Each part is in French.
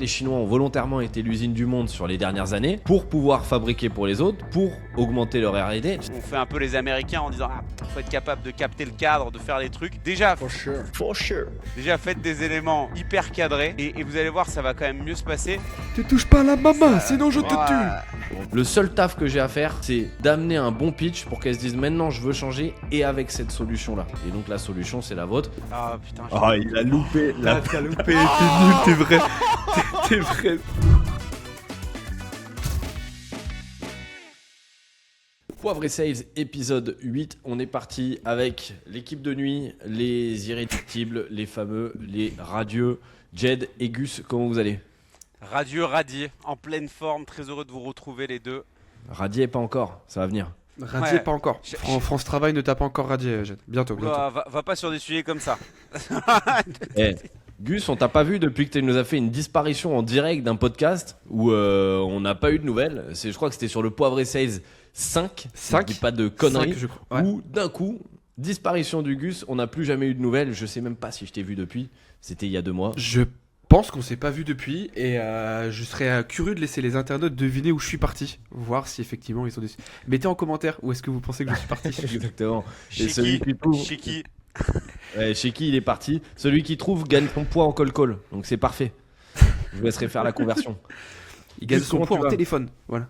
Les Chinois ont volontairement été l'usine du monde sur les dernières années pour pouvoir fabriquer pour les autres, pour augmenter leur R&D. On fait un peu les Américains en disant faut être capable de capter le cadre, de faire les trucs. Déjà, For sure. déjà faites des éléments hyper cadrés et vous allez voir, ça va quand même mieux se passer. Te touche pas à la maman, sinon je te tue. Le seul taf que j'ai à faire, c'est d'amener un bon pitch pour qu'elles se disent maintenant je veux changer et avec cette solution-là. Et donc la solution, c'est la vôtre. Ah putain. Ah, il a loupé. Là, t'as loupé. T'es nul, t'es vrai. T'es vrai. Poivre et Sales, épisode 8. On est parti avec l'équipe de nuit, les irréductibles, les fameux, les radieux. Jed et Gus, comment vous allez ? Radieux, radié, en pleine forme, très heureux de vous retrouver les deux. Radié, pas encore, ça va venir. Radier, Ouais. pas encore. France Travail ne t'a pas encore radié, Jed. Bientôt. Oula, va pas sur des sujets comme ça. Eh, Gus, on t'a pas vu depuis que tu nous as fait une disparition en direct d'un podcast où on n'a pas eu de nouvelles. Je crois que c'était sur le Poivre et Sales 5. Je dis pas de conneries. 5, je crois. Ouais. Où d'un coup, disparition du Gus, on n'a plus jamais eu de nouvelles. Je sais même pas si je t'ai vu depuis. C'était il y a 2 mois. Je pense qu'on s'est pas vu depuis et je serais curieux de laisser les internautes deviner où je suis parti, voir si effectivement ils sont déçus. Mettez en commentaire où est-ce que vous pensez que je suis parti. Exactement. Et Chiki, celui qui trouve, Chiki. ouais, chez qui il est parti. Celui qui trouve gagne son poids en call. Donc c'est parfait. Je vous laisserai faire la conversion. Il gagne Gus, son comment poids tu en vas ? téléphone. Voilà.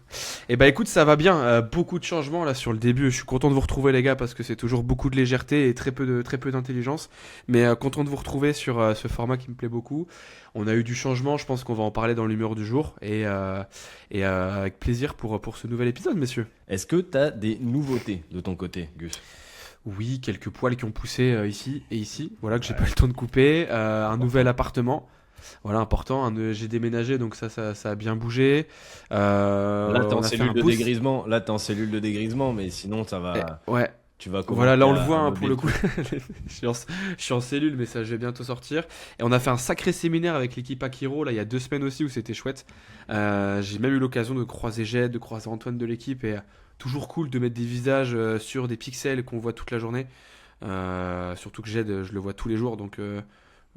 Et bah écoute, ça va bien. Beaucoup de changements là sur le début. Je suis content de vous retrouver les gars parce que c'est toujours beaucoup de légèreté et très peu d'intelligence. Mais content de vous retrouver sur ce format qui me plaît beaucoup. On a eu du changement. Je pense qu'on va en parler dans l'humeur du jour et avec plaisir pour ce nouvel épisode, messieurs. Est-ce que t'as des nouveautés de ton côté, Gus ? Oui, quelques poils qui ont poussé ici et ici. Voilà que j'ai pas eu le temps de couper. Un nouvel appartement. Voilà, important. J'ai déménagé, donc ça a bien bougé. Là, t'es on en a fait cellule un de boost. dégrisement. Là, t'es en cellule de dégrisement, mais sinon, ça va. Ouais. Tu vas Voilà, là on le commencer voit à hein, pour le coup. modeler. je suis en cellule, mais ça je vais bientôt sortir. Et on a fait un sacré séminaire avec l'équipe Akiro là il y a 2 semaines aussi où c'était chouette. J'ai même eu l'occasion de croiser Jed, de croiser Antoine de l'équipe et toujours cool de mettre des visages sur des pixels qu'on voit toute la journée. Surtout que Jed, je le vois tous les jours, donc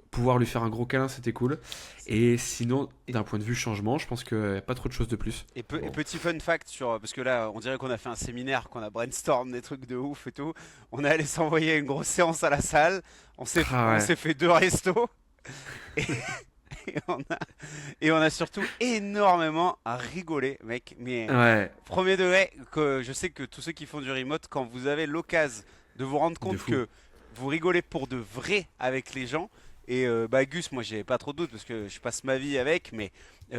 pouvoir lui faire un gros câlin c'était cool. Et sinon, d'un point de vue changement, je pense qu'il n'y a pas trop de choses de plus. Et petit fun fact sur parce que là on dirait qu'on a fait un séminaire, qu'on a brainstorm des trucs de ouf et tout. On est allé s'envoyer une grosse séance à la salle. On s'est Ah ouais. fait 2 restos et, et on a surtout énormément à rigoler, mec. Mais Ouais, premier degré, que je sais que tous ceux qui font du remote, quand vous avez l'occasion de vous rendre compte fou. que vous rigolez pour de vrai avec les gens. Et Gus, moi j'ai pas trop de doute parce que je passe ma vie avec, mais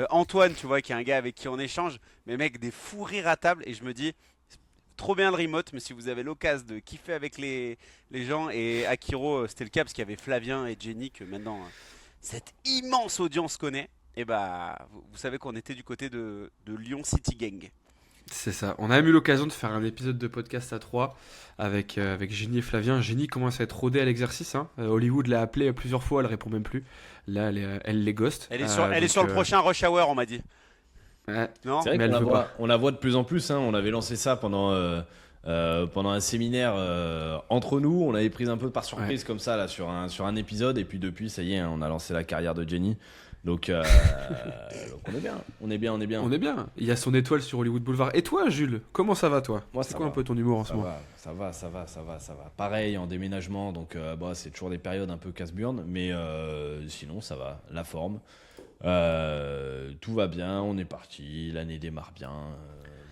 Antoine, tu vois, qui est un gars avec qui on échange, mais mec, des fous rires à table, et je me dis, trop bien le remote, mais si vous avez l'occasion de kiffer avec les gens, et Akiro, c'était le cas parce qu'il y avait Flavien et Jenny, que maintenant cette immense audience connaît, et bah vous savez qu'on était du côté de Lyon City Gang. c'est ça. On a même eu l'occasion de faire un épisode de podcast à 3 avec Génie et Flavien. Génie commence à être rodée à l'exercice. Hein. Hollywood l'a appelée plusieurs fois, elle répond même plus. Là, elle les ghost. Elle est sur le prochain Rush Hour, on m'a dit. Ouais. Non? C'est vrai Mais qu'on elle veut on la voit de plus en plus. Hein. On avait lancé ça pendant un séminaire entre nous. On avait pris un peu par surprise comme ça là, sur un épisode. Et puis depuis, ça y est, hein, on a lancé la carrière de Jenny. Donc on est bien. On est bien. On est bien. Il y a son étoile sur Hollywood Boulevard. Et toi, Jules, comment ça va toi? Moi, C'est ça quoi va. un peu ton humour en ce Ça moment? va, ça va. Pareil en déménagement, donc c'est toujours des périodes un peu casse-burne, mais sinon ça va, la forme. Tout va bien, on est parti, l'année démarre bien.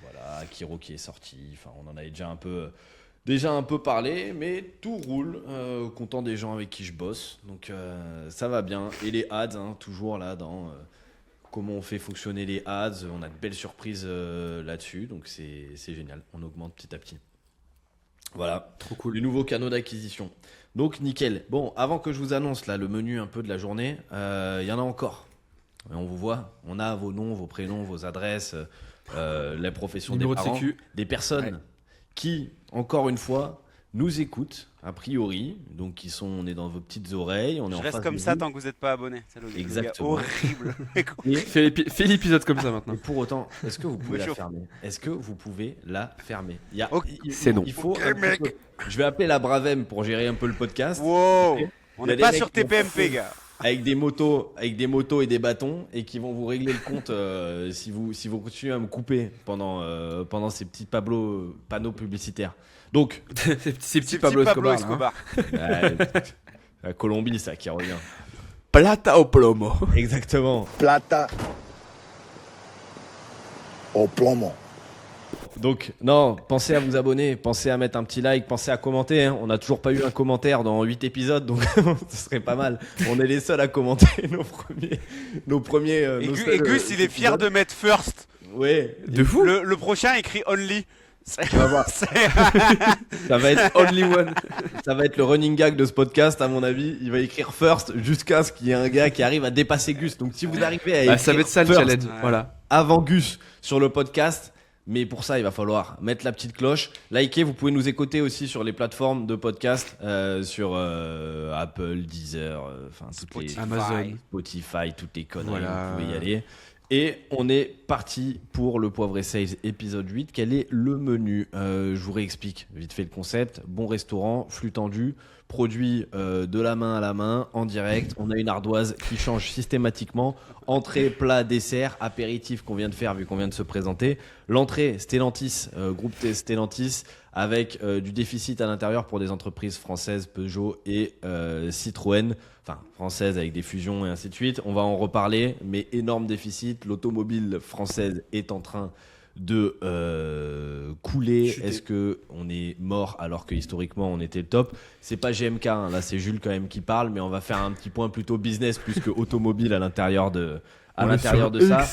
Voilà, Akiro qui est sorti, enfin on en avait déjà un peu parlé, mais tout roule. Content des gens avec qui je bosse, donc ça va bien. Et les ads, hein, toujours là dans comment on fait fonctionner les ads, on a de belles surprises là-dessus, donc c'est génial, on augmente petit à petit. Voilà, Trop cool. les nouveaux canaux d'acquisition. Donc nickel. Bon, avant que je vous annonce là le menu un peu de la journée, il y en a encore. Et on vous voit, on a vos noms, vos prénoms, vos adresses, la profession Numéro des de parents, sécu. des personnes qui, encore une fois, nous écoutent, a priori, donc on est dans vos petites oreilles, on est Je en reste face comme de ça vous. tant que vous n'êtes pas abonné. C'est le gars Exactement. horrible. Et, Fais l'épisode comme ça maintenant. et pour autant, est-ce que vous pouvez Me la chauffe. fermer ? Est-ce que vous pouvez la fermer ? Ok, c'est non. Il faut Ok, un petit mec. peu- Je vais appeler la Bravem pour gérer un peu le podcast. Wow. On Il y a n'est des pas mecs sur qui vont TPMP, passer. gars. avec des motos et des bâtons et qui vont vous régler le compte si vous continuez à me couper pendant ces petits panneaux publicitaires. Donc, Ces petits C'est Pablo petit Pablo Escobar. Là, hein. Escobar. la Colombie, ça qui revient. Plata au plomo. Exactement. Plata o plomo. Donc, non, pensez à vous abonner, pensez à mettre un petit like, pensez à commenter. Hein. On n'a toujours pas eu un commentaire dans 8 épisodes, donc ce serait pas mal. On est les seuls à commenter nos premiers. Et nos Gus, seuls, il est fier épisodes. de mettre first. Ouais, De fou. Le prochain écrit only. tu vas voir. Ça va être Only one. Ça va être le running gag de ce podcast, à mon avis. Il va écrire first jusqu'à ce qu'il y ait un gars qui arrive à dépasser Gus. Donc, si vous arrivez à écrire Ça va être ça le first challenge. Ouais. Voilà. avant Gus sur le podcast, mais pour ça, il va falloir mettre la petite cloche, liker. Vous pouvez nous écouter aussi sur les plateformes de podcast, sur Apple, Deezer, enfin toutes les Spotify. Amazon. Spotify, toutes les conneries. Voilà. Vous pouvez y aller. Et on est parti pour le Poivre et Sales épisode 8. Quel est le menu Je vous réexplique vite fait le concept. Bon restaurant, flux tendu, produit de la main à la main, en direct. On a une ardoise qui change systématiquement. Entrée, plat, dessert, apéritif qu'on vient de faire vu qu'on vient de se présenter. L'entrée, Stellantis, groupe Stellantis, avec du déficit à l'intérieur pour des entreprises françaises, Peugeot et Citroën. Enfin, françaises avec des fusions et ainsi de suite. On va en reparler, mais énorme déficit. L'automobile française est en train de couler. Chuter. Est-ce que on est mort alors que historiquement on était le top? C'est pas GMK, hein. Là c'est Jules quand même qui parle, mais on va faire un petit point plutôt business plus que automobile à l'intérieur de ça.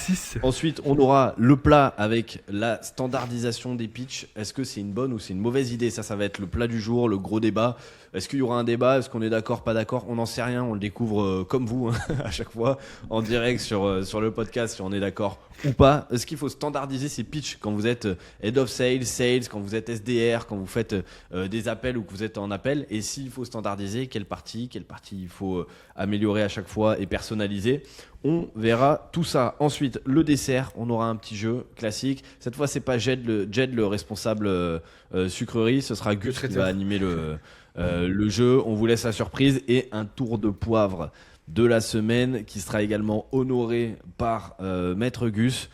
Ensuite, on aura le plat avec la standardisation des pitchs. Est-ce que c'est une bonne ou c'est une mauvaise idée? Ça va être le plat du jour, le gros débat. Est-ce qu'il y aura un débat? Est-ce qu'on est d'accord, pas d'accord? On n'en sait rien, on le découvre comme vous, hein, à chaque fois, en direct sur le podcast, si on est d'accord ou pas. Est-ce qu'il faut standardiser ces pitchs quand vous êtes Head of Sales, quand vous êtes SDR, quand vous faites des appels ou que vous êtes en appel? Et s'il faut standardiser, quelle partie il faut améliorer à chaque fois et personnaliser? On verra tout ça. Ensuite, le dessert, on aura un petit jeu classique. Cette fois, c'est pas Jed le responsable sucrerie, ce sera Gus qui traiteur. va animer le jeu. On vous laisse la surprise et un tour de poivre de la semaine qui sera également honoré par Maître Gus,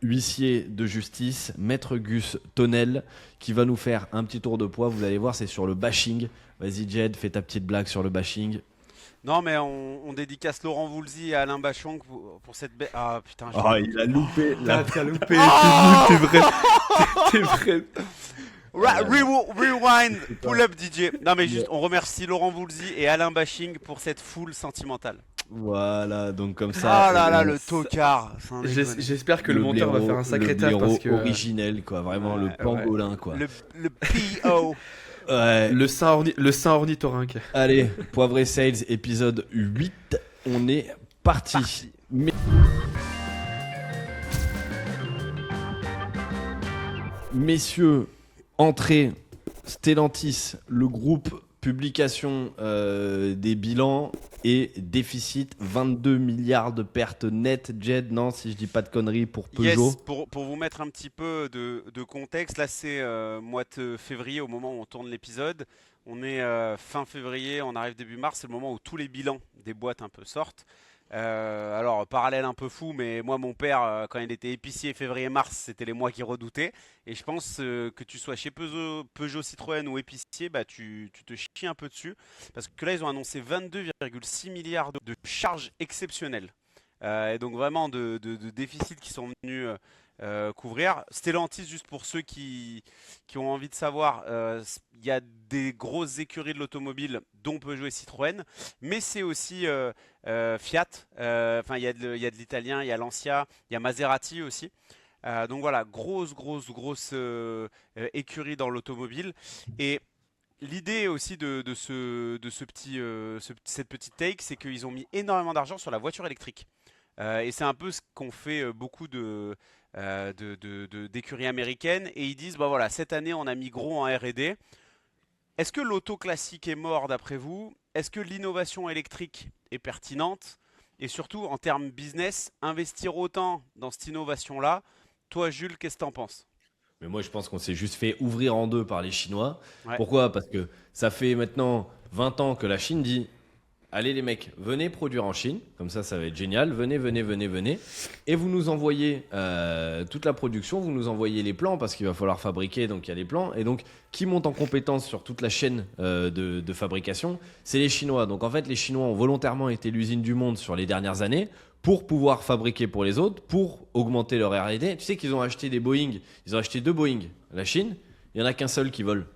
huissier de justice, Maître Gus Tonnel, qui va nous faire un petit tour de poivre. Vous allez voir, c'est sur le bashing. Vas-y Jed, fais ta petite blague sur le bashing. Non, mais on dédicace Laurent Voulzy et Alain Bachon pour cette belle. Ah putain, Il a loupé T'as loupé. Ah T'es vrai. T'es vrai. Rewind, pull up DJ. Non, mais juste, on remercie Laurent Voulzy et Alain Bashing pour cette foule sentimentale. Voilà, donc comme ça. Ah là là, le tocard. Sans déconner. J'espère que le monteur va faire un sacré taf parce que originel, quoi, vraiment le pangolin, quoi. Le PO. Ouais. le saint ornithorynque. Allez, Poivre et Sales épisode 8, on est parti. Messieurs, entrée Stellantis, le groupe, publication des bilans et déficit 22 milliards de pertes nettes. Jed, non, si je dis pas de conneries pour Peugeot. Yes, pour vous mettre un petit peu de contexte, là c'est mois de février au moment où on tourne l'épisode. On est fin février, on arrive début mars, c'est le moment où tous les bilans des boîtes un peu sortent. Alors, parallèle un peu fou, mais moi, mon père, quand il était épicier février-mars, c'était les mois qu'il redoutait. Et je pense que tu sois chez Peugeot, Citroën ou épicier, bah, tu te chies un peu dessus. Parce que là, ils ont annoncé 22,6 milliards de charges exceptionnelles. Et donc, vraiment, de déficits qui sont venus couvrir. Stellantis, juste pour ceux qui ont envie de savoir, il y a des grosses écuries de l'automobile, dont Peugeot et Citroën, mais c'est aussi Fiat. Enfin, il y a de l'italien, il y a Lancia, il y a Maserati aussi. Donc voilà, grosse écurie dans l'automobile. Et l'idée aussi de cette petite take, c'est qu'ils ont mis énormément d'argent sur la voiture électrique. Et c'est un peu ce qu'ont fait beaucoup d'écuries américaines. Et ils disent, bah voilà, cette année on a mis gros en R&D. Est-ce que l'auto classique est mort d'après vous? Est-ce que l'innovation électrique est pertinente? Et surtout, en termes business, investir autant dans cette innovation-là, toi Jules, qu'est-ce que t'en penses? Mais moi, je pense qu'on s'est juste fait ouvrir en deux par les Chinois. Ouais. Pourquoi? Parce que ça fait maintenant 20 ans que la Chine dit allez les mecs, venez produire en Chine, comme ça va être génial, venez, et vous nous envoyez toute la production, vous nous envoyez les plans, parce qu'il va falloir fabriquer, donc il y a les plans, et donc qui monte en compétence sur toute la chaîne de fabrication, c'est les Chinois. Donc en fait, les Chinois ont volontairement été l'usine du monde sur les dernières années, pour pouvoir fabriquer pour les autres, pour augmenter leur R&D. Tu sais qu'ils ont acheté des Boeing, ils ont acheté 2 Boeing, la Chine, il n'y en a qu'un seul qui vole.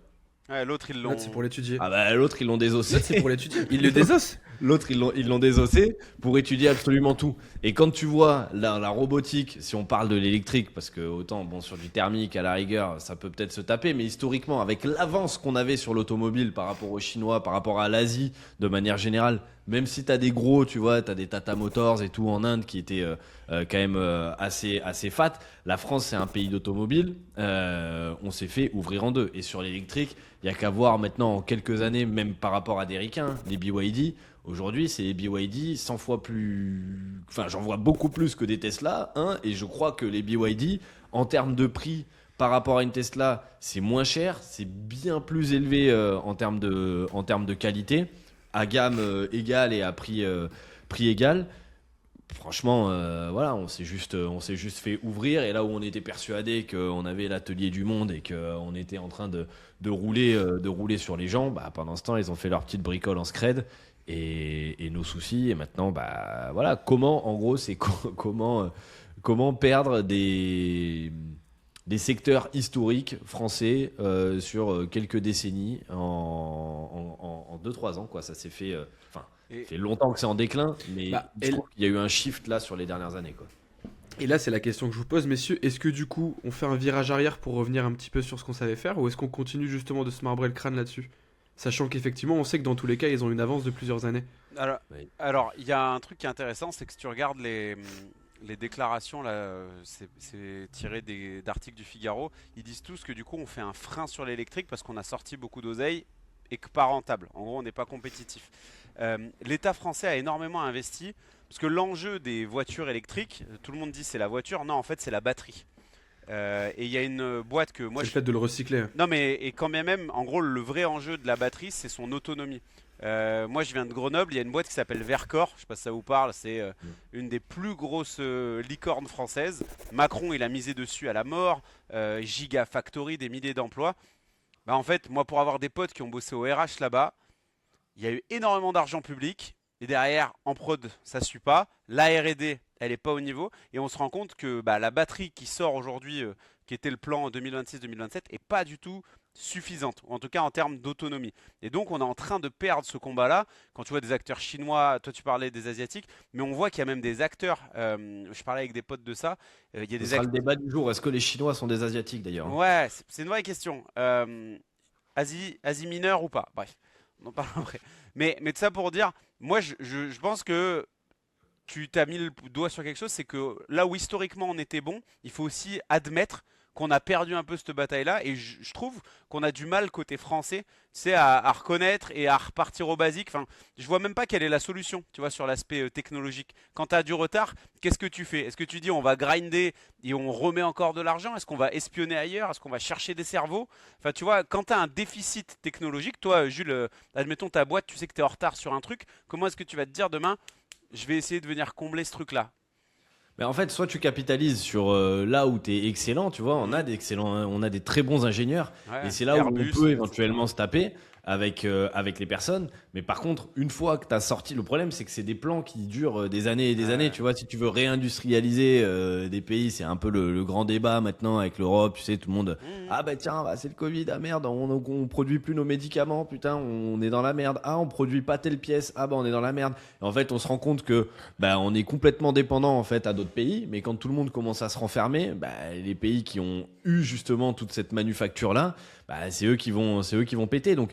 Ouais, l'autre, ils l'ont. L'autre, c'est pour l'étudier. Ah bah l'autre ils l'ont désossé. L'autre, c'est pour l'étudier. Ils le désossent. L'autre ils l'ont désossé pour étudier absolument tout. Et quand tu vois la robotique, si on parle de l'électrique, parce que autant bon sur du thermique à la rigueur ça peut peut-être se taper, mais historiquement avec l'avance qu'on avait sur l'automobile par rapport aux Chinois, par rapport à l'Asie de manière générale, même si t'as des gros, tu vois, t'as des Tata Motors et tout en Inde qui étaient quand même assez fat. La France c'est un pays d'automobile, on s'est fait ouvrir en deux. Et sur l'électrique, il y a qu'à voir maintenant en quelques années, même par rapport à des ricains, les BYD. Aujourd'hui, c'est les BYD 100 fois plus. Enfin, j'en vois beaucoup plus que des Tesla, et je crois que les BYD, en termes de prix par rapport à une Tesla, c'est moins cher, c'est bien plus élevé en termes de qualité, à gamme égale et à prix égal. Franchement, voilà, on s'est juste fait ouvrir, et là où on était persuadé qu'on avait l'atelier du monde et qu'on était en train de rouler sur les gens, bah, pendant ce temps, ils ont fait leur petite bricole en scred. Et nos soucis, et maintenant bah voilà comment, en gros, c'est comment perdre des secteurs historiques français sur quelques décennies en 2-3 ans quoi. Ça s'est fait ça fait longtemps que c'est en déclin, mais je trouve qu'il y a eu un shift là sur les dernières années quoi. Et là, c'est la question que je vous pose, messieurs. Est-ce que du coup, on fait un virage arrière pour revenir un petit peu sur ce qu'on savait faire, ou est-ce qu'on continue justement de se marbrer le crâne là-dessus? Sachant qu'effectivement, on sait que dans tous les cas, ils ont une avance de plusieurs années. Alors, il y a un truc qui est intéressant, c'est que si tu regardes les déclarations, là, c'est tiré d'articles du Figaro, ils disent tous que du coup, on fait un frein sur l'électrique parce qu'on a sorti beaucoup d'oseille et que pas rentable. En gros, on n'est pas compétitif. L'État français a énormément investi parce que l'enjeu des voitures électriques, tout le monde dit c'est la voiture, non, en fait, c'est la batterie. Et il y a une boîte que moi c'est le fait de le recycler. Non mais et quand bien même, en gros le vrai enjeu de la batterie c'est son autonomie. Moi je viens de Grenoble, il y a une boîte qui s'appelle Vercor, je sais pas si ça vous parle, c'est une des plus grosses licornes françaises. Macron il a misé dessus à la mort, Gigafactory, des milliers d'emplois. Bah en fait moi pour avoir des potes qui ont bossé au RH là-bas, il y a eu énormément d'argent public. Et derrière, en prod, ça ne suit pas. La R&D, elle n'est pas au niveau. Et on se rend compte que la batterie qui sort aujourd'hui, qui était le plan 2026-2027, n'est pas du tout suffisante. En tout cas, en termes d'autonomie. Et donc, on est en train de perdre ce combat-là. Quand tu vois des acteurs chinois, toi tu parlais des Asiatiques, mais on voit qu'il y a même des acteurs, je parlais avec des potes de ça. Il y a Ce sera le débat du jour. Est-ce que les Chinois sont des Asiatiques d'ailleurs? Ouais, c'est une vraie question. Asie mineure ou pas? Bref, on en parle après. Mais tout ça pour dire, moi je pense que tu t'as mis le doigt sur quelque chose, c'est que là où historiquement on était bon, il faut aussi admettre qu'on a perdu un peu cette bataille-là. Et je trouve qu'on a du mal côté français, tu sais, à reconnaître et à repartir au basique. Enfin, je vois même pas quelle est la solution, tu vois, sur l'aspect technologique. Quand tu as du retard, qu'est-ce que tu fais? Est-ce que tu dis on va grinder et on remet encore de l'argent? Est-ce qu'on va espionner ailleurs? Est-ce qu'on va chercher des cerveaux? Enfin, tu vois, quand tu as un déficit technologique, toi, Jules, admettons ta boîte, tu sais que tu es en retard sur un truc, comment est-ce que tu vas te dire demain, je vais essayer de venir combler ce truc-là? Mais en fait, soit tu capitalises sur là où tu es excellent, tu vois, on a des très bons ingénieurs, Ouais, et c'est là Airbus, où on peut éventuellement se taper avec les personnes. Mais par contre, une fois que tu as sorti, le problème, c'est que c'est des plans qui durent des années et des années. Tu vois, si tu veux réindustrialiser des pays, c'est un peu le grand débat maintenant avec l'Europe. Tu sais, tout le monde, ah bah tiens, c'est le Covid, ah merde, on produit plus nos médicaments, putain, on est dans la merde. Ah, on produit pas telle pièce, ah bah on est dans la merde. Et en fait, on se rend compte que on est complètement dépendant en fait à d'autres pays. Mais quand tout le monde commence à se renfermer, les pays qui ont eu justement toute cette manufacture là, c'est eux qui vont péter. Donc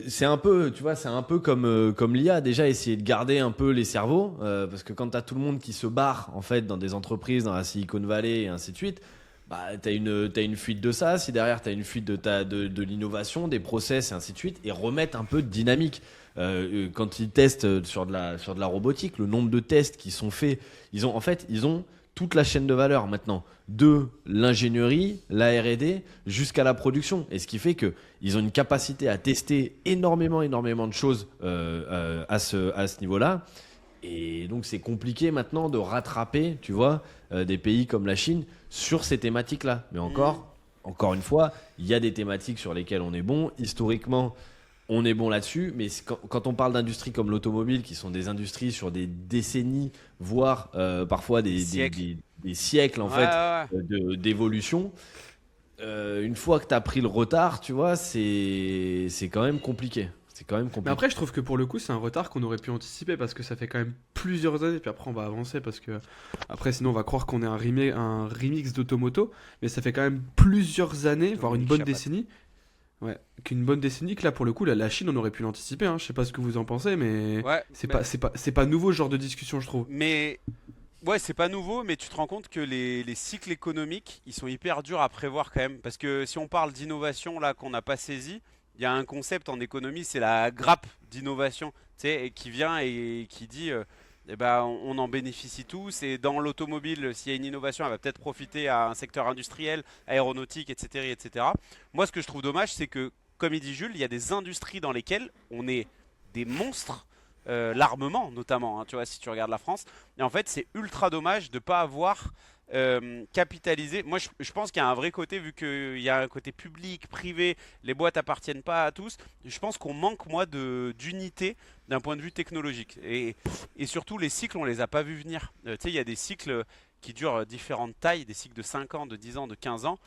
c'est un peu, tu vois, c'est un peu comme l'IA, déjà essayer de garder un peu les cerveaux, parce que quand t'as tout le monde qui se barre en fait dans des entreprises, dans la Silicon Valley et ainsi de suite, t'as une fuite de ça. Si derrière t'as une fuite de l'innovation, des process et ainsi de suite, et remettre un peu de dynamique. Quand ils testent sur de la robotique, le nombre de tests qui sont faits, ils ont toute la chaîne de valeur maintenant, de l'ingénierie, la R&D, jusqu'à la production. Et ce qui fait qu'ils ont une capacité à tester énormément de choses à ce niveau-là. Et donc, c'est compliqué maintenant de rattraper, tu vois, des pays comme la Chine sur ces thématiques-là. Mais encore une fois, il y a des thématiques sur lesquelles on est bon. Historiquement, on est bon là-dessus. Mais quand on parle d'industries comme l'automobile, qui sont des industries sur des décennies, voire parfois des siècles en Ouais, fait, ouais. d'évolution, une fois que tu as pris le retard, tu vois, c'est quand même compliqué. C'est quand même Mais compliqué. après, je trouve que pour le coup, c'est un retard qu'on aurait pu anticiper parce que ça fait quand même plusieurs années. Puis après, on va avancer parce que après, sinon, on va croire qu'on est un remix d'Automoto. Mais ça fait quand même plusieurs années, voire une Dominique bonne Chapat. décennie. Ouais, qu'une bonne décennie que là, pour le coup, la Chine, on aurait pu l'anticiper. Hein. Je sais pas ce que vous en pensez, mais Ouais, c'est pas nouveau ce genre de discussion, je trouve. mais ouais, c'est pas nouveau, mais tu te rends compte que les cycles économiques, ils sont hyper durs à prévoir quand même. Parce que si on parle d'innovation là qu'on n'a pas saisi, il y a un concept en économie, c'est la grappe d'innovation, tu sais, et qui vient et qui dit, eh ben, on en bénéficie tous. Et dans l'automobile, s'il y a une innovation, elle va peut-être profiter à un secteur industriel, aéronautique, etc., etc. Moi, ce que je trouve dommage, c'est que, comme il dit Jules, il y a des industries dans lesquelles on est des monstres. L'armement notamment, hein, tu vois, si tu regardes la France. Et en fait, c'est ultra dommage de ne pas avoir capitalisé. Moi, je pense qu'il y a un vrai côté, vu qu'il y a un côté public, privé, les boîtes appartiennent pas à tous. Je pense qu'on manque, moi, d'unité d'un point de vue technologique. Et surtout, les cycles, on les a pas vus venir. Tu sais, il y a des cycles qui durent différentes tailles, des cycles de 5 ans, de 10 ans, de 15 ans.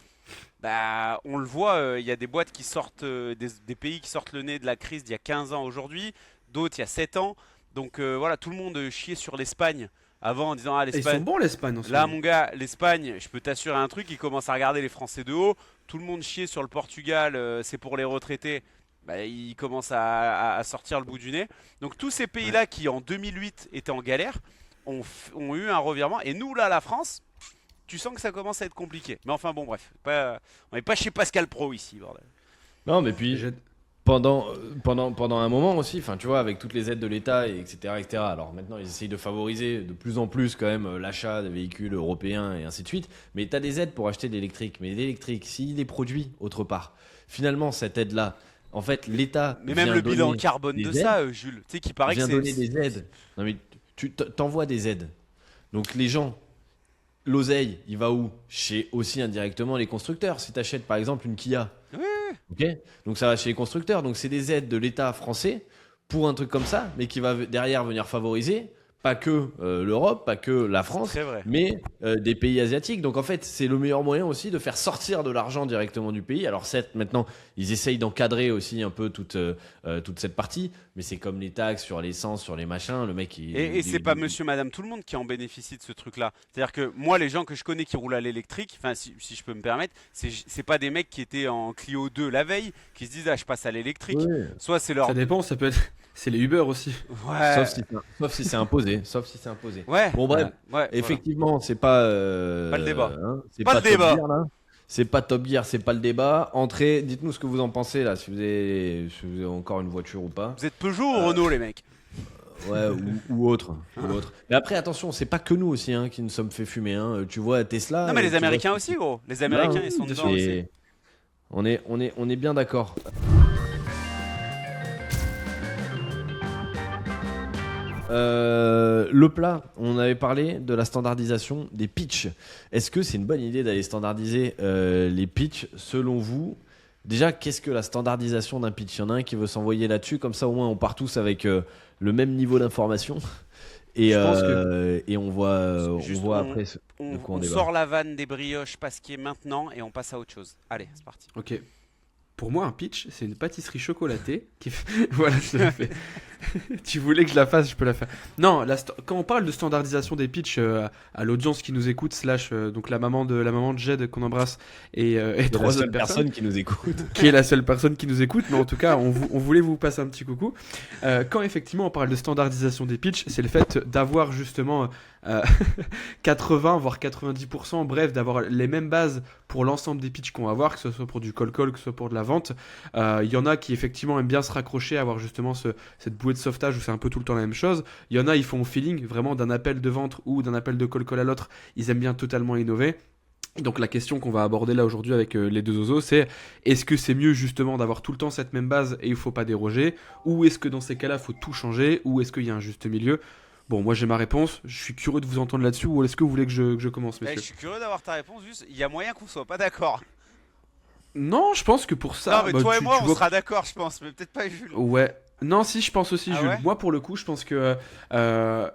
Bah, on le voit, il y a des boîtes qui sortent, des pays qui sortent le nez de la crise d'il y a 15 ans aujourd'hui, d'autres il y a 7 ans. Donc voilà, tout le monde chiait sur l'Espagne avant en disant ah Et ils sont l'Espagne. bons, l'Espagne, en ce Là moment. mon gars, l'Espagne, je peux t'assurer un truc, ils commencent à regarder les Français de haut. Tout le monde chiait sur le Portugal, c'est pour les retraités. Bah, ils commencent à sortir le bout du nez. Donc tous ces Ouais. pays-là qui en 2008 étaient en galère ont eu un revirement. Et nous là, la France, tu sens que ça commence à être compliqué. Mais enfin bon, bref, on n'est pas chez Pascal Pro ici, bordel. Non, mais Et puis pendant un moment aussi, enfin, tu vois, avec toutes les aides de l'État, et etc., etc. Alors maintenant, ils essayent de favoriser de plus en plus quand même l'achat des véhicules européens et ainsi de suite. Mais tu as des aides pour acheter de l'électrique. Mais l'électrique, s'il est produit autre part, finalement, cette aide-là, en fait, l'État Mais même vient le bilan donner carbone des de aides, ça, Jules, tu sais, qui paraît que vient c'est. donner des aides. Non, mais t'envoies des aides. Donc les gens, l'oseille, il va où? Chez aussi indirectement les constructeurs. Si tu achètes par exemple une Kia, Oui, ok, donc ça va chez les constructeurs. Donc c'est des aides de l'État français pour un truc comme ça, mais qui va derrière venir favoriser pas que l'Europe, pas que la c'est France, très vrai. mais des pays asiatiques. Donc en fait, c'est le meilleur moyen aussi de faire sortir de l'argent directement du pays. Alors certes, maintenant, ils essayent d'encadrer aussi un peu toute cette partie, mais c'est comme les taxes sur l'essence, sur les machins. Le mec, Et c'est pas monsieur, madame, tout le monde qui en bénéficie de ce truc-là. C'est-à-dire que moi, les gens que je connais qui roulent à l'électrique, enfin, si je peux me permettre, c'est pas des mecs qui étaient en Clio 2 la veille, qui se disent, ah, je passe à l'électrique. Ouais. Soit c'est leur. ça dépend, ça peut être. C'est les Uber aussi. Ouais. Sauf si c'est imposé. Sauf si c'est imposé. Ouais. Bon bref, Ouais. effectivement, c'est pas. Pas le débat. C'est Pas le Top débat. Gear, là. C'est pas Top Gear, c'est pas le débat. Entrez, dites-nous ce que vous en pensez là, si vous avez encore une voiture ou pas. Vous êtes Peugeot ou Renault, les mecs? Ouais, ou autre. Mais après, attention, c'est pas que nous aussi hein, qui nous sommes fait fumer. Hein. Tu vois, Tesla. Non, mais les tu vois, Américains aussi, gros. Les Américains, ils sont bien dedans sûr. aussi. et on est bien d'accord. Le plat, on avait parlé de la standardisation des pitchs. Est-ce que c'est une bonne idée d'aller standardiser les pitchs selon vous? Déjà, qu'est-ce que la standardisation d'un pitch? Il y en a un qui veut s'envoyer là-dessus, comme ça au moins on part tous avec le même niveau d'information. Et, Je pense que- et on voit Juste, après On, de quoi on on débat. sort la vanne des brioches pasquier maintenant et on passe à autre chose. Allez, c'est parti. Ok. Pour moi, un pitch, c'est une pâtisserie chocolatée qui voilà, je te la fais. Tu voulais que je la fasse, je peux la faire. Non, quand on parle de standardisation des pitchs à l'audience qui nous écoute, slash donc la maman de Jed qu'on embrasse et C'est la trois seule autres personnes, personne qui nous écoute. qui est la seule personne qui nous écoute, mais en tout cas, on voulait vous passer un petit coucou. Quand effectivement on parle de standardisation des pitchs, c'est le fait d'avoir justement 80 voire 90%, bref, d'avoir les mêmes bases pour l'ensemble des pitchs qu'on va avoir, que ce soit pour du call, que ce soit pour de la vente. Il y en a qui effectivement aiment bien se raccrocher, avoir justement cette bouée de sauvetage où c'est un peu tout le temps la même chose. Il y en a, ils font au feeling, vraiment d'un appel de vente ou d'un appel de call-call à l'autre. Ils aiment bien totalement innover. Et donc la question qu'on va aborder là aujourd'hui avec les deux oiseaux, c'est est-ce que c'est mieux justement d'avoir tout le temps cette même base et il faut pas déroger, ou est-ce que dans ces cas-là, il faut tout changer, ou est-ce qu'il y a un juste milieu? Bon, moi j'ai ma réponse, je suis curieux de vous entendre là-dessus, ou est-ce que vous voulez que je commence, Je messieurs? suis curieux d'avoir ta réponse, juste, il y a moyen qu'on soit pas d'accord. Non, je pense que pour ça, Non, mais toi et moi, on vois. sera d'accord, je pense, mais peut-être pas Jules. Ouais. Non, si, je pense aussi, Ah Jules. ouais? Moi, pour le coup, je pense que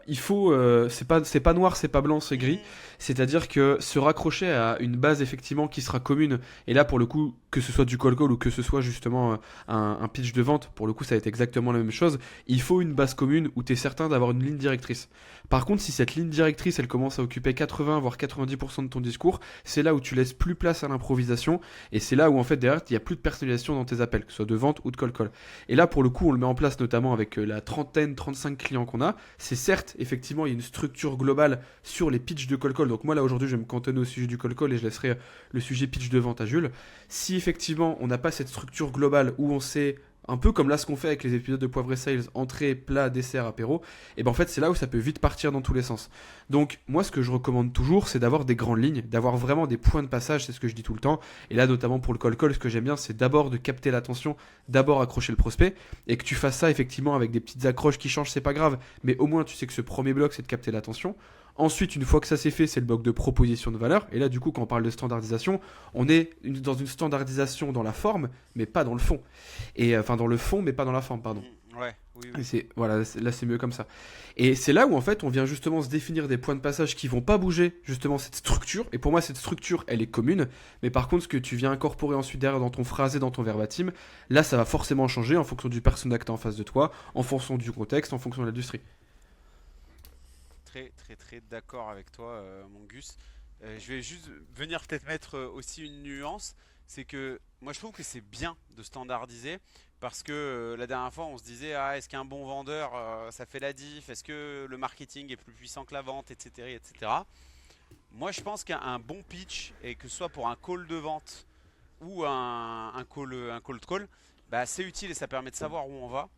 il faut. C'est pas noir, c'est pas blanc, c'est gris. C'est-à-dire que se raccrocher à une base effectivement qui sera commune. Et là, pour le coup, que ce soit du call call ou que ce soit justement un pitch de vente, pour le coup, ça va être exactement la même chose. Il faut une base commune où tu es certain d'avoir une ligne directrice. Par contre, si cette ligne directrice, elle commence à occuper 80 voire 90% de ton discours, c'est là où tu laisses plus place à l'improvisation. Et c'est là où en fait derrière, il n'y a plus de personnalisation dans tes appels, que ce soit de vente ou de call call. Et là, pour le coup, on le met en place notamment avec la trentaine, 35 clients qu'on a. C'est certes, effectivement, il y a une structure globale sur les pitchs de call call. Donc moi, là, aujourd'hui, je vais me cantonner au sujet du call call et je laisserai le sujet pitch de vente à Jules. Si effectivement, on n'a pas cette structure globale où on sait, un peu comme là ce qu'on fait avec les épisodes de Poivre et Sales, entrée, plat, dessert, apéro, et ben en fait, c'est là où ça peut vite partir dans tous les sens. Donc moi, ce que je recommande toujours, c'est d'avoir des grandes lignes, d'avoir vraiment des points de passage, c'est ce que je dis tout le temps. Et là, notamment pour le call call, ce que j'aime bien, c'est d'abord de capter l'attention, d'abord accrocher le prospect, et que tu fasses ça effectivement avec des petites accroches qui changent, c'est pas grave, mais au moins tu sais que ce premier bloc, c'est de capter l'attention. Ensuite, une fois que ça c'est fait, c'est le bloc de proposition de valeur. Et là, du coup, quand on parle de standardisation, on est dans une standardisation dans la forme, mais pas dans le fond. Et enfin, dans le fond, mais pas dans la forme, pardon. Ouais, oui, Et oui. voilà, là c'est mieux comme ça. Et c'est là où en fait on vient justement se définir des points de passage qui vont pas bouger, justement cette structure. Et pour moi cette structure elle est commune, mais par contre ce que tu viens incorporer ensuite derrière dans ton phrasé, dans ton verbatim, là ça va forcément changer en fonction du persona que tu as en face de toi, en fonction du contexte, en fonction de l'industrie. Très, très, très d'accord avec toi, mon Gus. Je vais juste venir peut-être mettre aussi une nuance. C'est que moi je trouve que c'est bien de standardiser parce que la dernière fois on se disait ah, est-ce qu'un bon vendeur ça fait la diff? Est-ce que le marketing est plus puissant que la vente, etc., etc. Moi je pense qu'un bon pitch, et que ce soit pour un call de vente ou un cold call, bah, c'est utile et ça permet de savoir où on va.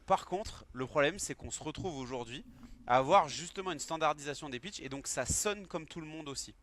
Par contre, le problème c'est qu'on se retrouve aujourd'hui à avoir justement une standardisation des pitchs et donc ça sonne comme tout le monde aussi.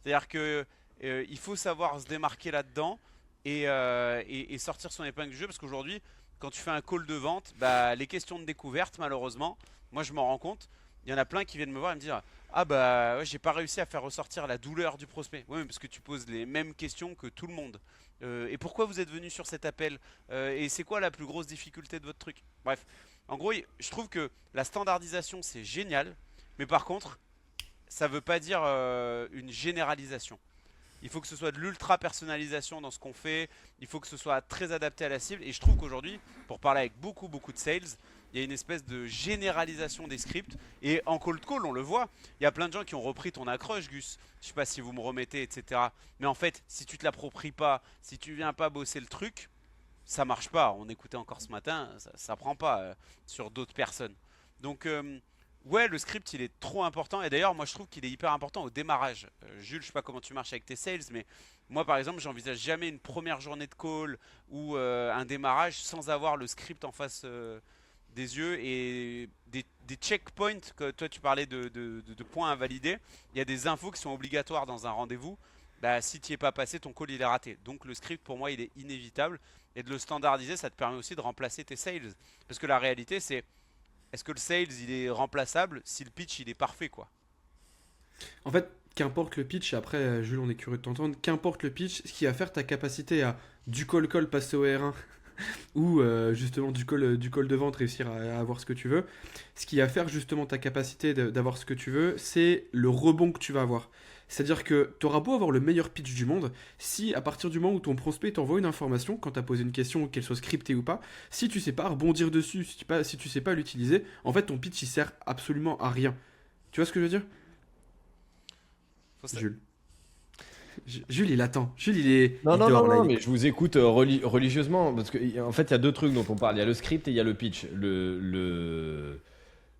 C'est-à-dire que il faut savoir se démarquer là-dedans et sortir son épingle du jeu parce qu'aujourd'hui, quand tu fais un call de vente, bah, les questions de découverte, malheureusement, moi je m'en rends compte, il y en a plein qui viennent me voir et me dire ah bah ouais, j'ai pas réussi à faire ressortir la douleur du prospect. Oui, mais parce que tu poses les mêmes questions que tout le monde. Et pourquoi vous êtes venu sur cet appel? Et c'est quoi la plus grosse difficulté de votre truc? Bref, en gros, je trouve que la standardisation c'est génial, mais par contre, ça veut pas dire une généralisation. Il faut que ce soit de l'ultra personnalisation dans ce qu'on fait. Il faut que ce soit très adapté à la cible. Et je trouve qu'aujourd'hui, pour parler avec beaucoup de sales, il y a une espèce de généralisation des scripts. Et en cold call, on le voit. Il y a plein de gens qui ont repris ton accroche, Gus. Je sais pas si vous me remettez, etc. Mais en fait, si tu te l'appropries pas, si tu viens pas bosser le truc, ça marche pas. On écoutait encore ce matin, ça prend pas sur d'autres personnes. Donc ouais, le script il est trop important et d'ailleurs moi je trouve qu'il est hyper important au démarrage. Jules, je sais pas comment tu marches avec tes sales, mais moi par exemple j'envisage jamais une première journée de call ou un démarrage sans avoir le script en face des yeux et des checkpoints, que toi tu parlais de points à valider. Il y a des infos qui sont obligatoires dans un rendez-vous. Bah, si tu n'y es pas passé, ton call il est raté. Donc le script pour moi il est inévitable et de le standardiser ça te permet aussi de remplacer tes sales. Parce que la réalité c'est est-ce que le sales il est remplaçable si le pitch il est parfait quoi? En fait, qu'importe le pitch, après Jules on est curieux de t'entendre, qu'importe le pitch, ce qui va faire ta capacité à du call passer au R1 ou justement du call de vente réussir à avoir ce que tu veux, ce qui va faire justement ta capacité d'avoir ce que tu veux, c'est le rebond que tu vas avoir. C'est-à-dire que tu auras beau avoir le meilleur pitch du monde, si à partir du moment où ton prospect t'envoie une information, quand tu as posé une question, qu'elle soit scriptée ou pas, si tu sais pas rebondir dessus, si tu sais pas l'utiliser, en fait ton pitch il sert absolument à rien. Tu vois ce que je veux dire, Faut sa- Jules? Jules il attend. Jules il Non, non, dort non, là. non, mais je vous écoute religieusement parce qu'en fait, il y a deux trucs dont on parle. Il y a le script et il y a le pitch.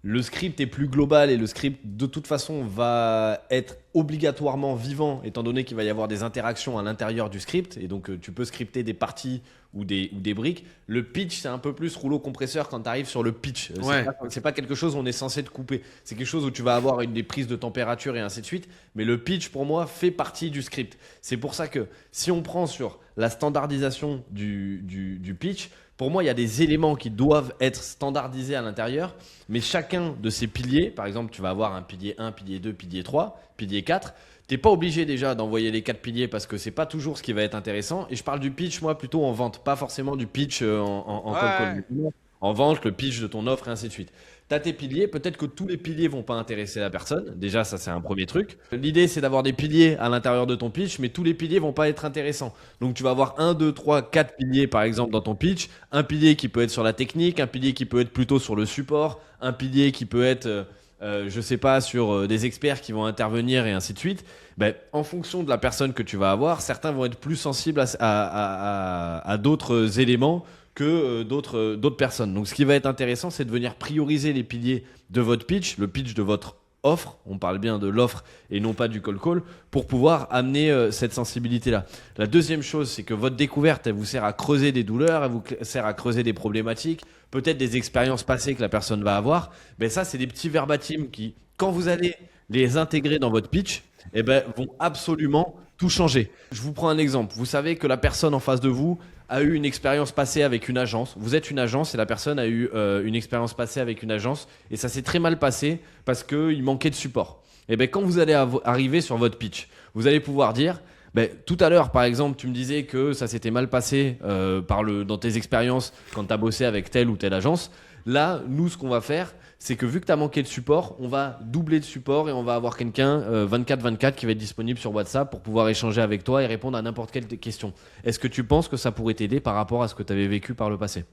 Le script est plus global et le script, de toute façon, va être obligatoirement vivant, étant donné qu'il va y avoir des interactions à l'intérieur du script, et donc tu peux scripter des parties ou des briques. Le pitch, c'est un peu plus rouleau compresseur quand tu arrives sur le pitch. Ouais. C'est pas quelque chose où on est censé te couper. C'est quelque chose où tu vas avoir des prises de température et ainsi de suite. Mais le pitch, pour moi, fait partie du script. C'est pour ça que si on prend sur la standardisation du pitch, pour moi, il y a des éléments qui doivent être standardisés à l'intérieur, mais chacun de ces piliers, par exemple, tu vas avoir un pilier 1, pilier 2, pilier 3, pilier 4, tu n'es pas obligé déjà d'envoyer les 4 piliers parce que c'est pas toujours ce qui va être intéressant. Et je parle du pitch, moi, plutôt en vente, pas forcément du pitch en Ouais, cold ouais. call. En vente, le pitch de ton offre et ainsi de suite. Tu as tes piliers, peut-être que tous les piliers vont pas intéresser la personne. Déjà, ça, c'est un premier truc. L'idée, c'est d'avoir des piliers à l'intérieur de ton pitch, mais tous les piliers vont pas être intéressants. Donc, tu vas avoir 1, 2, 3, 4 piliers, par exemple, dans ton pitch. Un pilier qui peut être sur la technique, un pilier qui peut être plutôt sur le support, un pilier qui peut être, je sais pas, sur des experts qui vont intervenir et ainsi de suite. Ben, en fonction de la personne que tu vas avoir, certains vont être plus sensibles à d'autres éléments que d'autres personnes. Donc ce qui va être intéressant, c'est de venir prioriser les piliers de votre pitch, le pitch de votre offre, on parle bien de l'offre et non pas du cold call, pour pouvoir amener cette sensibilité-là. La deuxième chose, c'est que votre découverte, elle vous sert à creuser des douleurs, elle vous sert à creuser des problématiques, peut-être des expériences passées que la personne va avoir. Ben ça, c'est des petits verbatims qui, quand vous allez les intégrer dans votre pitch, eh ben, vont absolument tout changer. Je vous prends un exemple. Vous savez que la personne en face de vous a eu une expérience passée avec une agence. Vous êtes une agence et la personne a eu une expérience passée avec une agence et ça s'est très mal passé parce qu'il manquait de support. Et bien, quand vous allez arriver sur votre pitch, vous allez pouvoir dire, ben, tout à l'heure, par exemple, tu me disais que ça s'était mal passé dans tes expériences quand tu as bossé avec telle ou telle agence. Là, nous, ce qu'on va faire, c'est que vu que tu as manqué de support, on va doubler de support et on va avoir quelqu'un 24/24 qui va être disponible sur WhatsApp pour pouvoir échanger avec toi et répondre à n'importe quelle question. Est-ce que tu penses que ça pourrait t'aider par rapport à ce que tu avais vécu par le passé?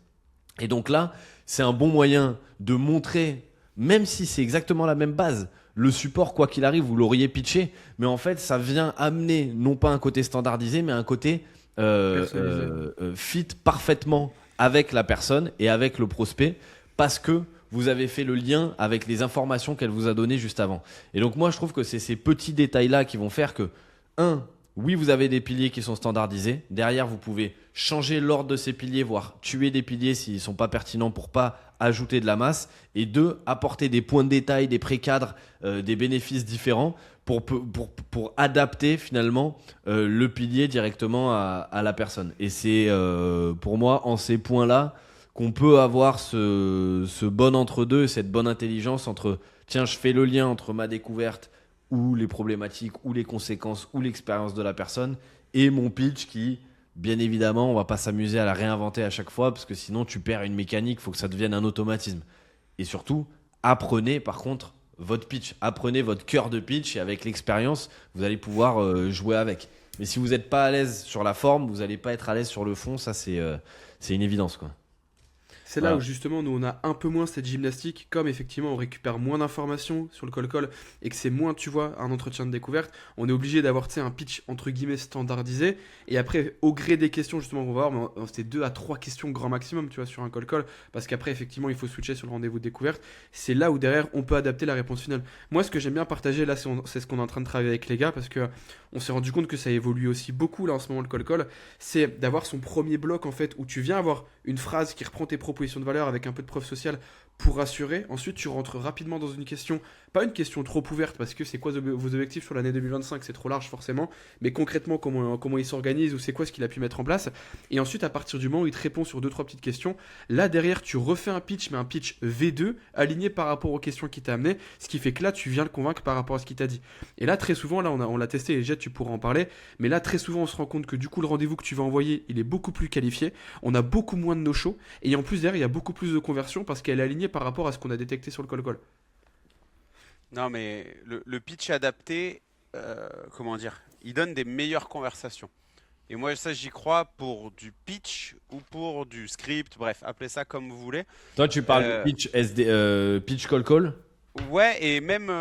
Et donc là, c'est un bon moyen de montrer, même si c'est exactement la même base, le support, quoi qu'il arrive, vous l'auriez pitché, mais en fait, ça vient amener non pas un côté standardisé, mais un côté fit parfaitement avec la personne et avec le prospect parce que vous avez fait le lien avec les informations qu'elle vous a données juste avant. Et donc moi, je trouve que c'est ces petits détails-là qui vont faire que, oui, vous avez des piliers qui sont standardisés. Derrière, vous pouvez changer l'ordre de ces piliers, voire tuer des piliers s'ils ne sont pas pertinents pour pas ajouter de la masse. Et 2, apporter des points de détail, des pré-cadres, des bénéfices différents pour adapter finalement le pilier directement à la personne. Et c'est pour moi, en ces points-là, qu'on peut avoir ce bon entre-deux, cette bonne intelligence entre, tiens, je fais le lien entre ma découverte ou les problématiques ou les conséquences ou l'expérience de la personne et mon pitch qui, bien évidemment, on va pas s'amuser à la réinventer à chaque fois parce que sinon tu perds une mécanique, il faut que ça devienne un automatisme. Et surtout, apprenez par contre votre pitch, apprenez votre cœur de pitch et avec l'expérience, vous allez pouvoir jouer avec. Mais si vous n'êtes pas à l'aise sur la forme, vous n'allez pas être à l'aise sur le fond, ça c'est une évidence quoi. C'est là Voilà. où justement nous on a un peu moins cette gymnastique, comme effectivement on récupère moins d'informations sur le call et que c'est moins, tu vois, un entretien de découverte, on est obligé d'avoir, tu sais, un pitch entre guillemets standardisé et après au gré des questions justement on va voir, mais c'était 2 à 3 questions grand maximum, tu vois, sur un call parce qu'après effectivement il faut switcher sur le rendez-vous de découverte, c'est là où derrière on peut adapter la réponse finale. Moi ce que j'aime bien partager là c'est ce qu'on est en train de travailler avec les gars parce que on s'est rendu compte que ça évolue aussi beaucoup là en ce moment le call, c'est d'avoir son premier bloc en fait où tu viens avoir une phrase qui reprend tes propositions de valeur avec un peu de preuve sociale pour rassurer. Ensuite, tu rentres rapidement dans une question, pas une question trop ouverte parce que c'est quoi vos objectifs sur l'année 2025, c'est trop large forcément, mais concrètement comment il s'organise ou c'est quoi ce qu'il a pu mettre en place. Et ensuite, à partir du moment où il te répond sur 2-3 petites questions, là derrière, tu refais un pitch, mais un pitch V2 aligné par rapport aux questions qu'il t'a amené, ce qui fait que là, tu viens le convaincre par rapport à ce qu'il t'a dit. Et là, très souvent, là, on l'a testé et Jet, tu pourras en parler, mais là, très souvent, on se rend compte que du coup, le rendez-vous que tu vas envoyer, il est beaucoup plus qualifié, on a beaucoup moins de no-show, et en plus derrière, il y a beaucoup plus de conversion parce qu'elle est alignée par rapport à ce qu'on a détecté sur le call. Non, mais le pitch adapté, comment dire, il donne des meilleures conversations. Et moi, ça, j'y crois pour du pitch ou pour du script, bref, appelez ça comme vous voulez. Toi, tu parles de Euh, pitch pitch call call. ouais, et même,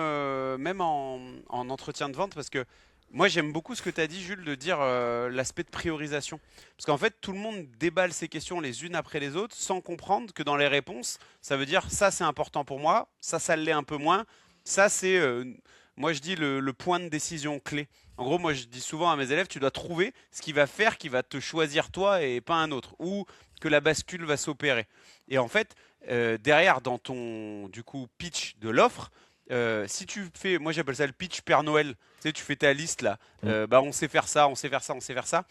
même en entretien de vente, parce que moi, j'aime beaucoup ce que tu as dit, Jules, de dire l'aspect de priorisation. Parce qu'en fait, tout le monde déballe ses questions les unes après les autres sans comprendre que dans les réponses, ça veut dire ça, c'est important pour moi, ça l'est un peu moins, ça, c'est moi je dis le point de décision clé. En gros, moi je dis souvent à mes élèves, tu dois trouver ce qui va faire qui va te choisir toi et pas un autre, ou que la bascule va s'opérer. Et en fait, derrière, dans ton du coup pitch de l'offre, si tu fais, moi j'appelle ça le pitch Père Noël, tu sais, tu fais ta liste là, bah on sait faire ça, on sait faire ça, on sait faire ça.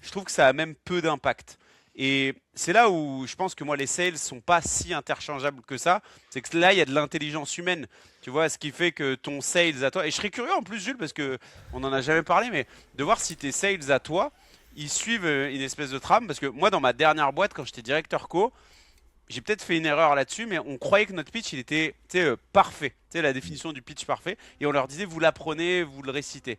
Je trouve que ça a même peu d'impact. Et c'est là où je pense que moi les sales sont pas si interchangeables que ça. C'est que là il y a de l'intelligence humaine. Tu vois, ce qui fait que ton sales à toi. Et je serais curieux en plus Jules parce que on en a jamais parlé, mais de voir si tes sales à toi ils suivent une espèce de trame. Parce que moi dans ma dernière boîte quand j'étais directeur co, j'ai peut-être fait une erreur là-dessus, mais on croyait que notre pitch il était parfait. Tu sais, la définition du pitch parfait. Et on leur disait vous l'apprenez, vous le récitez.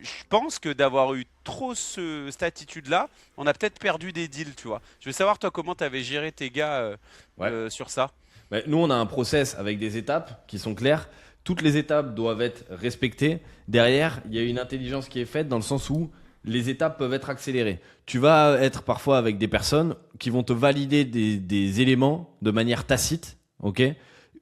Je pense que d'avoir eu trop cette attitude-là, on a peut-être perdu des deals, tu vois. Je veux savoir, toi, comment tu avais géré tes gars Ouais. sur ça. Bah, nous, on a un process avec des étapes qui sont claires. Toutes les étapes doivent être respectées. Derrière, il y a une intelligence qui est faite dans le sens où les étapes peuvent être accélérées. Tu vas être parfois avec des personnes qui vont te valider des éléments de manière tacite, ok?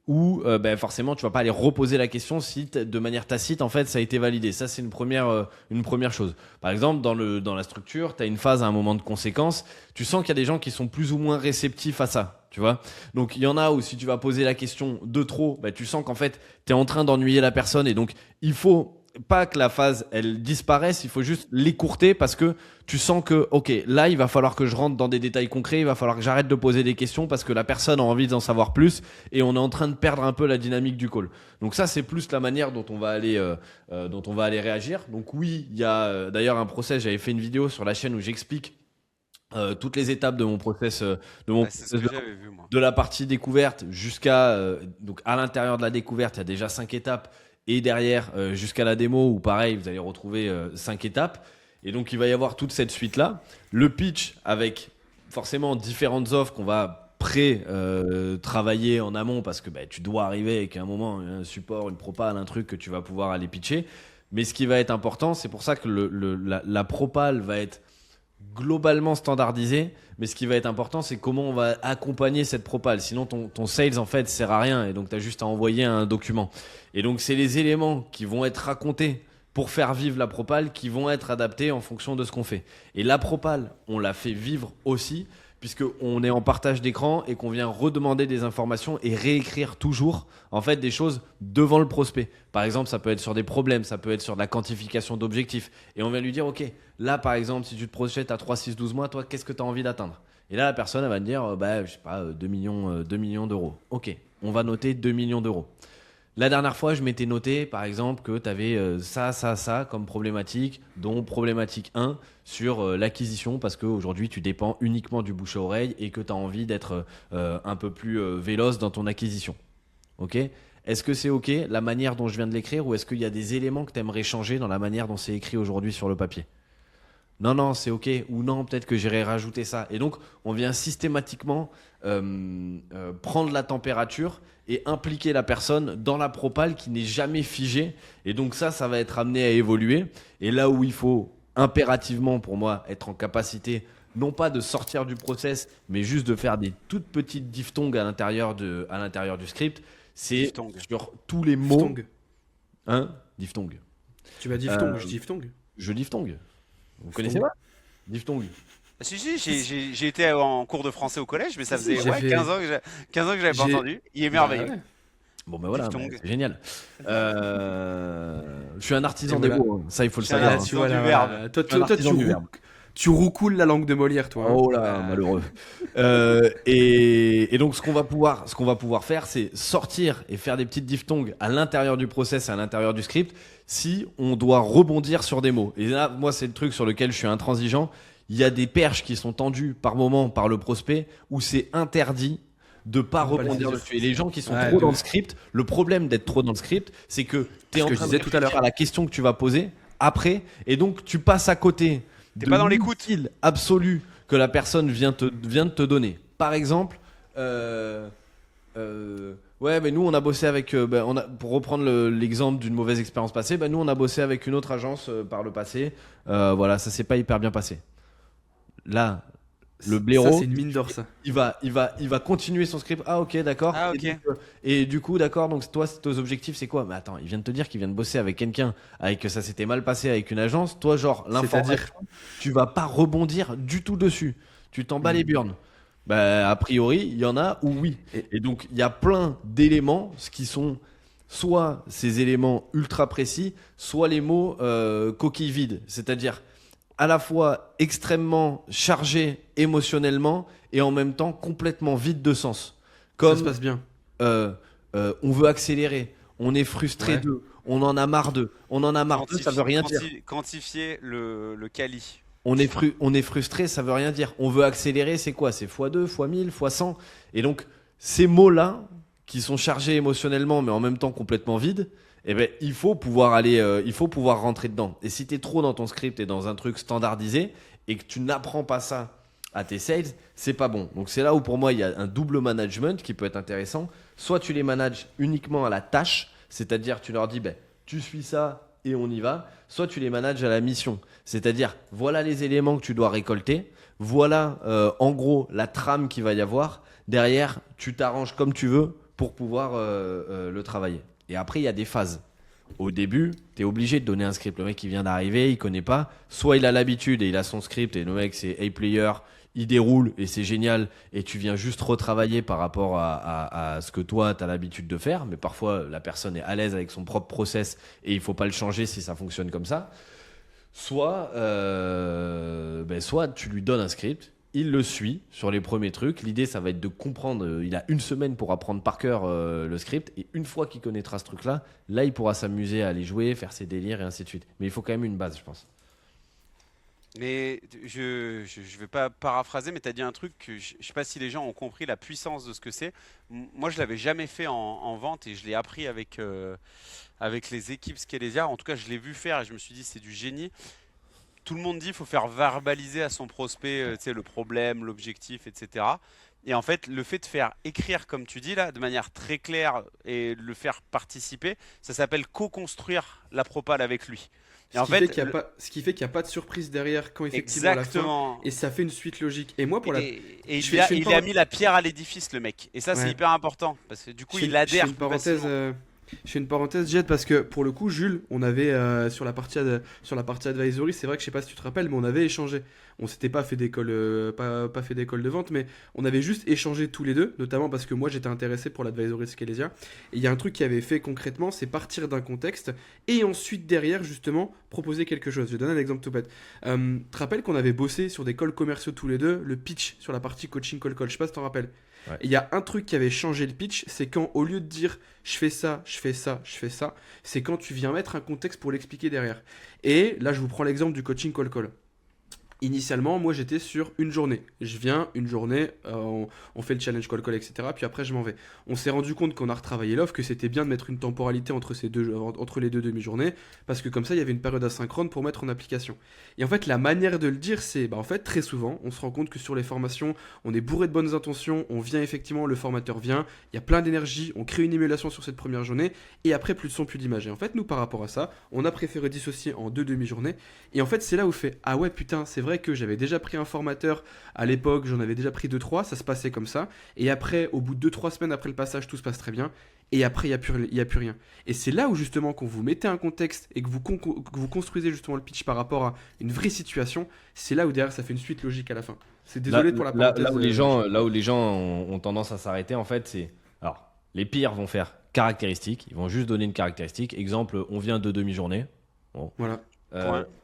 Ou forcément, tu vas pas aller reposer la question si de manière tacite, en fait, ça a été validé. Ça, c'est une première chose. Par exemple, dans la structure, tu as une phase à un moment de conséquence. Tu sens qu'il y a des gens qui sont plus ou moins réceptifs à ça. Tu vois. Donc, il y en a où si tu vas poser la question de trop, tu sens qu'en fait, tu es en train d'ennuyer la personne. Et donc, il faut pas que la phase, elle disparaisse. Il faut juste l'écourter parce que tu sens que, ok, là, il va falloir que je rentre dans des détails concrets. Il va falloir que j'arrête de poser des questions parce que la personne a envie d'en savoir plus et on est en train de perdre un peu la dynamique du call. Donc ça, c'est plus la manière dont on va aller réagir. Donc oui, il y a d'ailleurs un process. J'avais fait une vidéo sur la chaîne où j'explique toutes les étapes de mon process, Ouais, c'est ce que j'avais vu, moi. de la partie découverte jusqu'à donc à l'intérieur de la découverte, il y a déjà 5 étapes et derrière jusqu'à la démo où pareil, vous allez retrouver 5 étapes et donc il va y avoir toute cette suite là, le pitch avec forcément différentes offres qu'on va travailler en amont parce que tu dois arriver avec un moment un support, une propale, un truc que tu vas pouvoir aller pitcher. Mais ce qui va être important, c'est pour ça que la propale va être globalement standardisé, mais ce qui va être important, c'est comment on va accompagner cette propale. Sinon, ton sales, en fait, sert à rien, et donc tu as juste à envoyer un document. Et donc, c'est les éléments qui vont être racontés pour faire vivre la propale qui vont être adaptés en fonction de ce qu'on fait. Et la propale, on la fait vivre aussi, puisqu'on est en partage d'écran et qu'on vient redemander des informations et réécrire toujours en fait des choses devant le prospect. Par exemple, ça peut être sur des problèmes, ça peut être sur de la quantification d'objectifs. Et on vient lui dire, ok, là par exemple, si tu te projettes à 3, 6, 12 mois, toi, qu'est-ce que tu as envie d'atteindre? Et là, la personne, elle va te dire, je sais pas, 2 millions d'euros. Ok, on va noter 2 millions d'euros. La dernière fois, je m'étais noté, par exemple, que tu avais ça comme problématique, dont problématique 1 sur l'acquisition, parce qu'aujourd'hui, tu dépends uniquement du bouche à oreille et que tu as envie d'être un peu plus véloce dans ton acquisition. Ok ? Est-ce que c'est ok la manière dont je viens de l'écrire ou est-ce qu'il y a des éléments que tu aimerais changer dans la manière dont c'est écrit aujourd'hui sur le papier ? Non, c'est ok. Ou non, peut-être que j'irai rajouter ça. Et donc, on vient systématiquement prendre la température et impliquer la personne dans la propale qui n'est jamais figée. Et donc ça va être amené à évoluer. Et là où il faut impérativement, pour moi, être en capacité, non pas de sortir du process, mais juste de faire des toutes petites diphtongues à l'intérieur du script, c'est Diphtongue. sur tous les mots. Diphtongue. Hein ? Diphtongue. Tu vas diphtongue, je diphtongue. Je diphtongue. Vous connaissez pas ? Diphtongue. Ah, si, j'ai été en cours de français au collège, mais ça Si, faisait j'ai fait- 15 ans que j'avais pas J'ai- entendu. Il est merveilleux. Bah ouais. Bon ben voilà, Diphtongue. c'est génial. Je suis un artisan Et des voilà. mots, hein. Ça il faut le Je suis un savoir. Là, Hein. tu vois, du là, verbe. Toi, Je suis un toi, toi, artisan du verbe. tu roucoules la langue de Molière, toi. Hein. Oh là, malheureux. Et donc ce qu'on va pouvoir faire, c'est sortir et faire des petites diphtongues à l'intérieur du process, à l'intérieur du script, si on doit rebondir sur des mots. Et là, moi, c'est le truc sur lequel je suis intransigeant. Il y a des perches qui sont tendues par moment par le prospect où c'est interdit de pas Faut pas les rebondir dire. dessus. Et les gens qui sont Ouais, trop de dans le ouf. script, le problème d'être trop dans le script, c'est que tu es Ce en que je train de disais tout à réfléchir l'heure. à la question que tu vas poser après, et donc tu passes à côté T'es de pas dans l'écoute. l'utile absolu que la personne vient de te donner. Par exemple, ouais, mais nous on a bossé avec, pour reprendre l'exemple d'une mauvaise expérience passée, nous on a bossé avec une autre agence par le passé. Voilà, ça s'est pas hyper bien passé. Là, Le blaireau, Ça, c'est une mine d'or, ça. il va continuer son script. Ah, ok, d'accord. Ah, Et, ok. et du coup, d'accord. Donc, toi, tes objectifs, c'est quoi? Mais attends, il vient de te dire qu'il vient de bosser avec quelqu'un, avec que ça s'était mal passé avec une agence. Toi, genre, l'information, C'est-à-dire. tu vas pas rebondir du tout dessus. Tu t'en bats les Hmm. burnes. Bah, a priori, il y en a où oui. Et- Et donc, il y a plein d'éléments, ce qui sont soit ces éléments ultra précis, soit les mots coquilles vides. C'est-à-dire à la fois extrêmement chargé émotionnellement et en même temps complètement vide de sens. Ça se Comme passe bien. on veut accélérer, on est frustré Ouais. d'eux, on en a marre d'eux. On en a marre d'eux, ça veut rien dire. Quantifier le quali. On est frustré, ça veut rien dire. On veut accélérer, c'est quoi? C'est x2, x1000, x100. Et donc, ces mots-là, qui sont chargés émotionnellement, mais en même temps complètement vides, eh ben, il faut pouvoir il faut pouvoir rentrer dedans. Et si tu es trop dans ton script et dans un truc standardisé, et que tu n'apprends pas ça à tes sales, c'est pas bon. Donc, c'est là où pour moi, il y a un double management qui peut être intéressant. Soit tu les manages uniquement à la tâche, c'est-à-dire tu leur dis, ben, tu suis ça et on y va. Soit tu les manages à la mission. C'est-à-dire, voilà les éléments que tu dois récolter. Voilà, en gros, la trame qu'il va y avoir. Derrière, tu t'arranges comme tu veux pour pouvoir le travailler. Et après, il y a des phases. Au début, tu es obligé de donner un script. Le mec, il vient d'arriver, il connaît pas. Soit il a l'habitude et il a son script et le mec, c'est A-player, il déroule et c'est génial. Et tu viens juste retravailler par rapport à ce que toi, tu as l'habitude de faire. Mais parfois, la personne est à l'aise avec son propre process et il faut pas le changer si ça fonctionne comme ça. Soit tu lui donnes un script, il le suit sur les premiers trucs. L'idée, ça va être de comprendre. Il a une semaine pour apprendre par cœur le script. Et une fois qu'il connaîtra ce truc-là, là, il pourra s'amuser à aller jouer, faire ses délires et ainsi de suite. Mais il faut quand même une base, je pense. Mais je vais pas paraphraser, mais tu as dit un truc que je sais pas si les gens ont compris la puissance de ce que c'est. Moi, je l'avais jamais fait en vente et je l'ai appris avec les équipes Scalesia. En tout cas, je l'ai vu faire et je me suis dit c'est du génie. Tout le monde dit qu'il faut faire verbaliser à son prospect tu sais, le problème, l'objectif, etc. Et en fait, le fait de faire écrire, comme tu dis là, de manière très claire et le faire participer, ça s'appelle co-construire la propale avec lui. Et Ce en qui fait fait, qu'il n'y a pas, ce qui fait qu'il y a pas de surprise derrière quand effectivement à la fin. exactement. Et ça fait une suite logique. Et moi, pour la. Et Je fais une il a mis la pierre à l'édifice, le mec. Et ça, c'est Ouais. hyper important. Parce que du coup, Je fais, il je fais adhère une plus parenthèse, facilement. je fais une parenthèse, Jet, parce que pour le coup, Jules, on avait sur la partie advisory, c'est vrai que je sais pas si tu te rappelles, mais on avait échangé. On s'était pas fait d'école, pas fait d'école de vente, mais on avait juste échangé tous les deux, notamment parce que moi j'étais intéressé pour l'advisory Scalesia. Et il y a un truc qui avait fait concrètement, c'est partir d'un contexte et ensuite derrière justement proposer quelque chose. Je vais donner un exemple tout bête. Tu te rappelles qu'on avait bossé sur des calls commerciaux tous les deux, le pitch sur la partie coaching call call. Je sais pas si t'en rappelles. Ouais. Et il y a un truc qui avait changé le pitch, c'est quand au lieu de dire je fais ça, je fais ça, je fais ça, c'est quand tu viens mettre un contexte pour l'expliquer derrière. Et là, je vous prends l'exemple du coaching call call. Initialement, moi j'étais sur une journée. Je viens, une journée, on fait le challenge call call, etc. Puis après, je m'en vais. On s'est rendu compte qu'on a retravaillé l'offre, que c'était bien de mettre une temporalité entre les deux demi-journées, parce que comme ça, il y avait une période asynchrone pour mettre en application. Et en fait, la manière de le dire, c'est, en fait, très souvent, on se rend compte que sur les formations, on est bourré de bonnes intentions, on vient effectivement, le formateur vient, il y a plein d'énergie, on crée une émulation sur cette première journée, et après, plus de son, plus d'image. Et en fait, nous, par rapport à ça, on a préféré dissocier en deux demi-journées. Et en fait, c'est là où fait, ah ouais, putain, c'est vrai que j'avais déjà pris un formateur à l'époque, j'en avais déjà pris 2-3, ça se passait comme ça. Et après, au bout de 2-3 semaines après le passage, tout se passe très bien. Et après, il n'y a plus rien. Et c'est là où justement, quand vous mettez un contexte et que vous construisez justement le pitch par rapport à une vraie situation, c'est là où derrière, ça fait une suite logique à la fin. C'est désolé pour la parenthèse. Là où les gens ont tendance à s'arrêter, en fait, c'est. Alors, les pires vont faire caractéristiques, ils vont juste donner une caractéristique. Exemple, on vient de demi-journée. Bon. Voilà.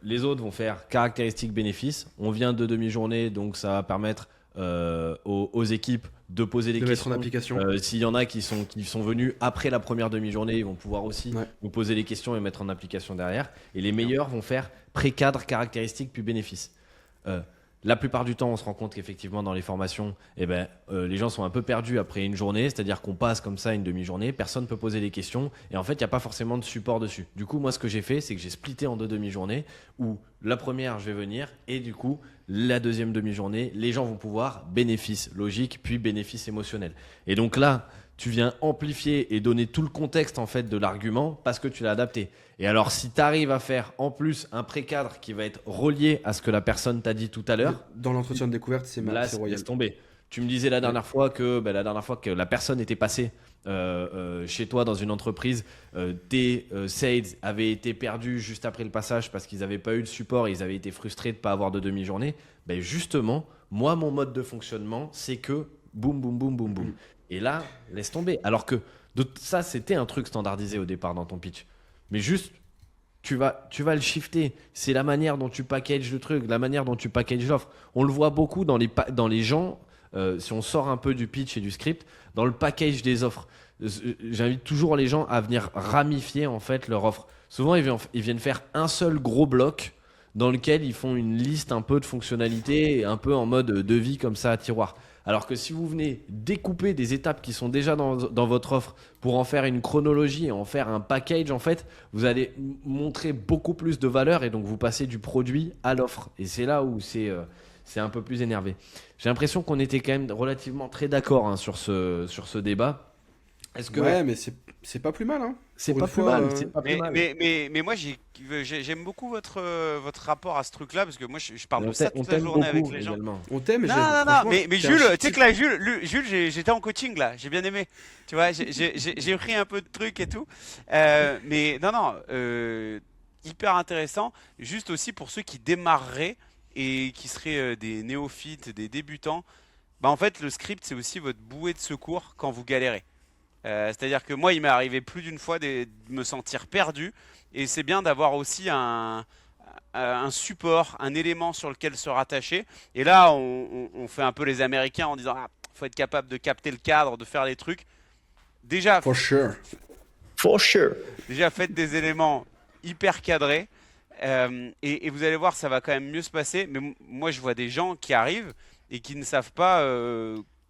Les autres vont faire caractéristiques bénéfices. On vient de demi-journée, donc ça va permettre aux équipes de poser des De mettre questions. en application. S'il y en a qui sont venus après la première demi-journée, ils vont pouvoir aussi Ouais. vous poser des questions et mettre en application derrière. Et les meilleurs vont faire pré-cadre, caractéristiques, puis bénéfices. La plupart du temps, on se rend compte qu'effectivement, dans les formations, les gens sont un peu perdus après une journée, c'est-à-dire qu'on passe comme ça une demi-journée, personne ne peut poser des questions, et en fait, il n'y a pas forcément de support dessus. Du coup, moi, ce que j'ai fait, c'est que j'ai splitté en deux demi-journées, où la première, je vais venir, et du coup, la deuxième demi-journée, les gens vont pouvoir bénéfice logique, puis bénéfice émotionnel. Et donc là, tu viens amplifier et donner tout le contexte en fait de l'argument parce que tu l'as adapté. Et alors, si tu arrives à faire en plus un pré-cadre qui va être relié à ce que la personne t'a dit tout à l'heure, Dans l'entretien de découverte, c'est là, royal. laisse tomber. Tu me disais la dernière fois que la personne était passée chez toi dans une entreprise, tes sales avaient été perdus juste après le passage parce qu'ils n'avaient pas eu de support et ils avaient été frustrés de ne pas avoir de demi-journée. Ben justement, moi, mon mode de fonctionnement, c'est que boum, boum, boum, boum, boum. Et là, laisse tomber. Alors que ça, c'était un truc standardisé au départ dans ton pitch. Mais juste, tu vas le shifter. C'est la manière dont tu packages le truc, la manière dont tu packages l'offre. On le voit beaucoup dans les gens, si on sort un peu du pitch et du script, dans le package des offres. J'invite toujours les gens à venir ramifier en fait leur offre. Souvent, ils viennent faire un seul gros bloc dans lequel ils font une liste un peu de fonctionnalités, un peu en mode devis comme ça à tiroir. Alors que si vous venez découper des étapes qui sont déjà dans votre offre pour en faire une chronologie et en faire un package, en fait, vous allez montrer beaucoup plus de valeur et donc vous passez du produit à l'offre. Et c'est là où c'est un peu plus énervé. J'ai l'impression qu'on était quand même relativement très d'accord sur ce débat. Est-ce que Ouais, mais c'est pas plus mal, hein. c'est Pour pas une plus fois, mal, c'est pas plus mal. Mais moi, j'aime beaucoup votre rapport à ce truc-là, parce que moi, je parle Et de ça on toute la t'aime journée avec beaucoup les gens. également. On t'aime, Non, non, non, franchement, mais t'es Jules, un tu sais que là, Jules, j'étais en coaching là, j'ai bien aimé. Tu vois, j'ai pris un peu de trucs et tout. Mais non, hyper intéressant. Juste aussi pour ceux qui démarreraient et qui seraient des néophytes, des débutants. Bah en fait, le script, c'est aussi votre bouée de secours quand vous galérez. C'est-à-dire que moi, il m'est arrivé plus d'une fois de me sentir perdu. Et c'est bien d'avoir aussi un support, un élément sur lequel se rattacher. Et là, on fait un peu les Américains en disant, faut être capable de capter le cadre, de faire les trucs. Déjà, For sure. déjà faites des éléments hyper cadrés. Et vous allez voir, ça va quand même mieux se passer. Mais moi, je vois des gens qui arrivent et qui ne savent pas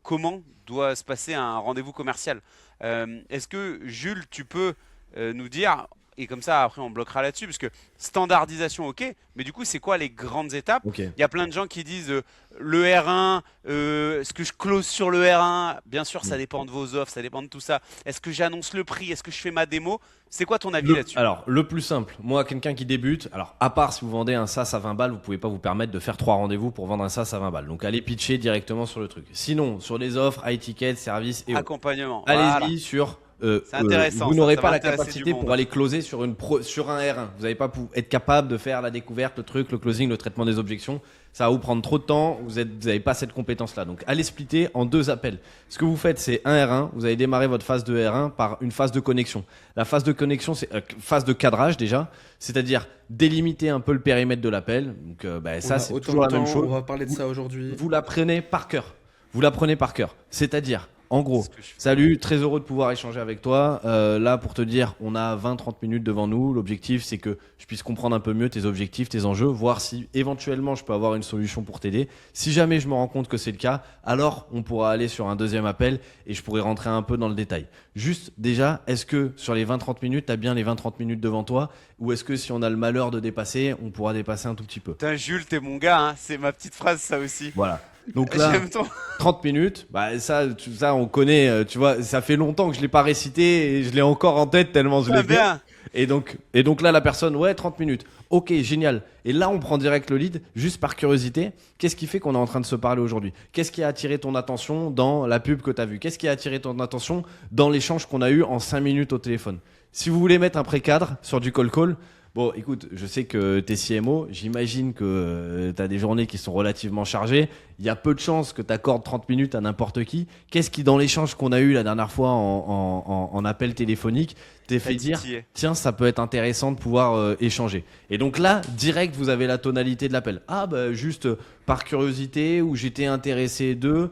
comment doit se passer un rendez-vous commercial. Est-ce que Jules, tu peux nous dire, et comme ça après on bloquera là-dessus, parce que standardisation ok, mais du coup c'est quoi les grandes étapes? Ok. Il y a plein de gens qui disent le R1, est-ce que je close sur le R1? Bien sûr ça dépend de vos offres, ça dépend de tout ça. Est-ce que j'annonce le prix? Est-ce que je fais ma démo? C'est quoi ton avis là-dessus? Alors, le plus simple, moi, quelqu'un qui débute, alors, à part si vous vendez un SaaS à 20 balles, vous pouvez pas vous permettre de faire 3 rendez-vous pour vendre un SaaS à 20 balles. Donc, allez pitcher directement sur le truc. Sinon, sur les offres, high ticket, services et autres, Accompagnement. allez-y Voilà. sur. C'est intéressant, vous ça, n'aurez ça pas va la intéresser capacité du monde. pour aller closer sur un R1. Vous n'allez pas être capable de faire la découverte, le truc, le closing, le traitement des objections. Ça va vous prendre trop de temps. Vous n'avez pas cette compétence-là. Donc, allez splitter en 2 appels. Ce que vous faites, c'est un R1. Vous allez démarrer votre phase de R1 par une phase de connexion. La phase de connexion, c'est phase de cadrage déjà. C'est-à-dire délimiter un peu le périmètre de l'appel. Donc, ça, c'est toujours la même chose. On va parler de ça aujourd'hui. Vous l'apprenez par cœur. C'est-à-dire, en gros, Ce que je fais. salut, très heureux de pouvoir échanger avec toi. Là, pour te dire, on a 20-30 minutes devant nous. L'objectif, c'est que je puisse comprendre un peu mieux tes objectifs, tes enjeux, voir si éventuellement je peux avoir une solution pour t'aider. Si jamais je me rends compte que c'est le cas, alors on pourra aller sur un deuxième appel et je pourrai rentrer un peu dans le détail. Juste, déjà, est-ce que sur les 20-30 minutes, tu as bien les 20-30 minutes devant toi? Ou est-ce que si on a le malheur de dépasser, on pourra dépasser un tout petit peu? Putain, Jules, t'es mon gars, hein. C'est ma petite phrase ça aussi. Voilà. Donc là, J'aime ton... 30 minutes, ça on connaît, tu vois, ça fait longtemps que je l'ai pas récité et je l'ai encore en tête tellement je l'ai fait. bien. Et donc là, la personne, ouais, 30 minutes. Ok, génial. Et là, on prend direct le lead, juste par curiosité. Qu'est-ce qui fait qu'on est en train de se parler aujourd'hui? Qu'est-ce qui a attiré ton attention dans la pub que tu as vue? Qu'est-ce qui a attiré ton attention dans l'échange qu'on a eu en 5 minutes au téléphone? Si vous voulez mettre un pré-cadre sur du call, bon, écoute, je sais que t'es CMO, j'imagine que t'as des journées qui sont relativement chargées. Il y a peu de chances que t'accordes 30 minutes à n'importe qui. Qu'est-ce qui, dans l'échange qu'on a eu la dernière fois en appel téléphonique, t'es fait dire, tiens, ça peut être intéressant de pouvoir échanger. Et donc là, direct, vous avez la tonalité de l'appel. Ah, juste par curiosité, ou j'étais intéressé d'eux.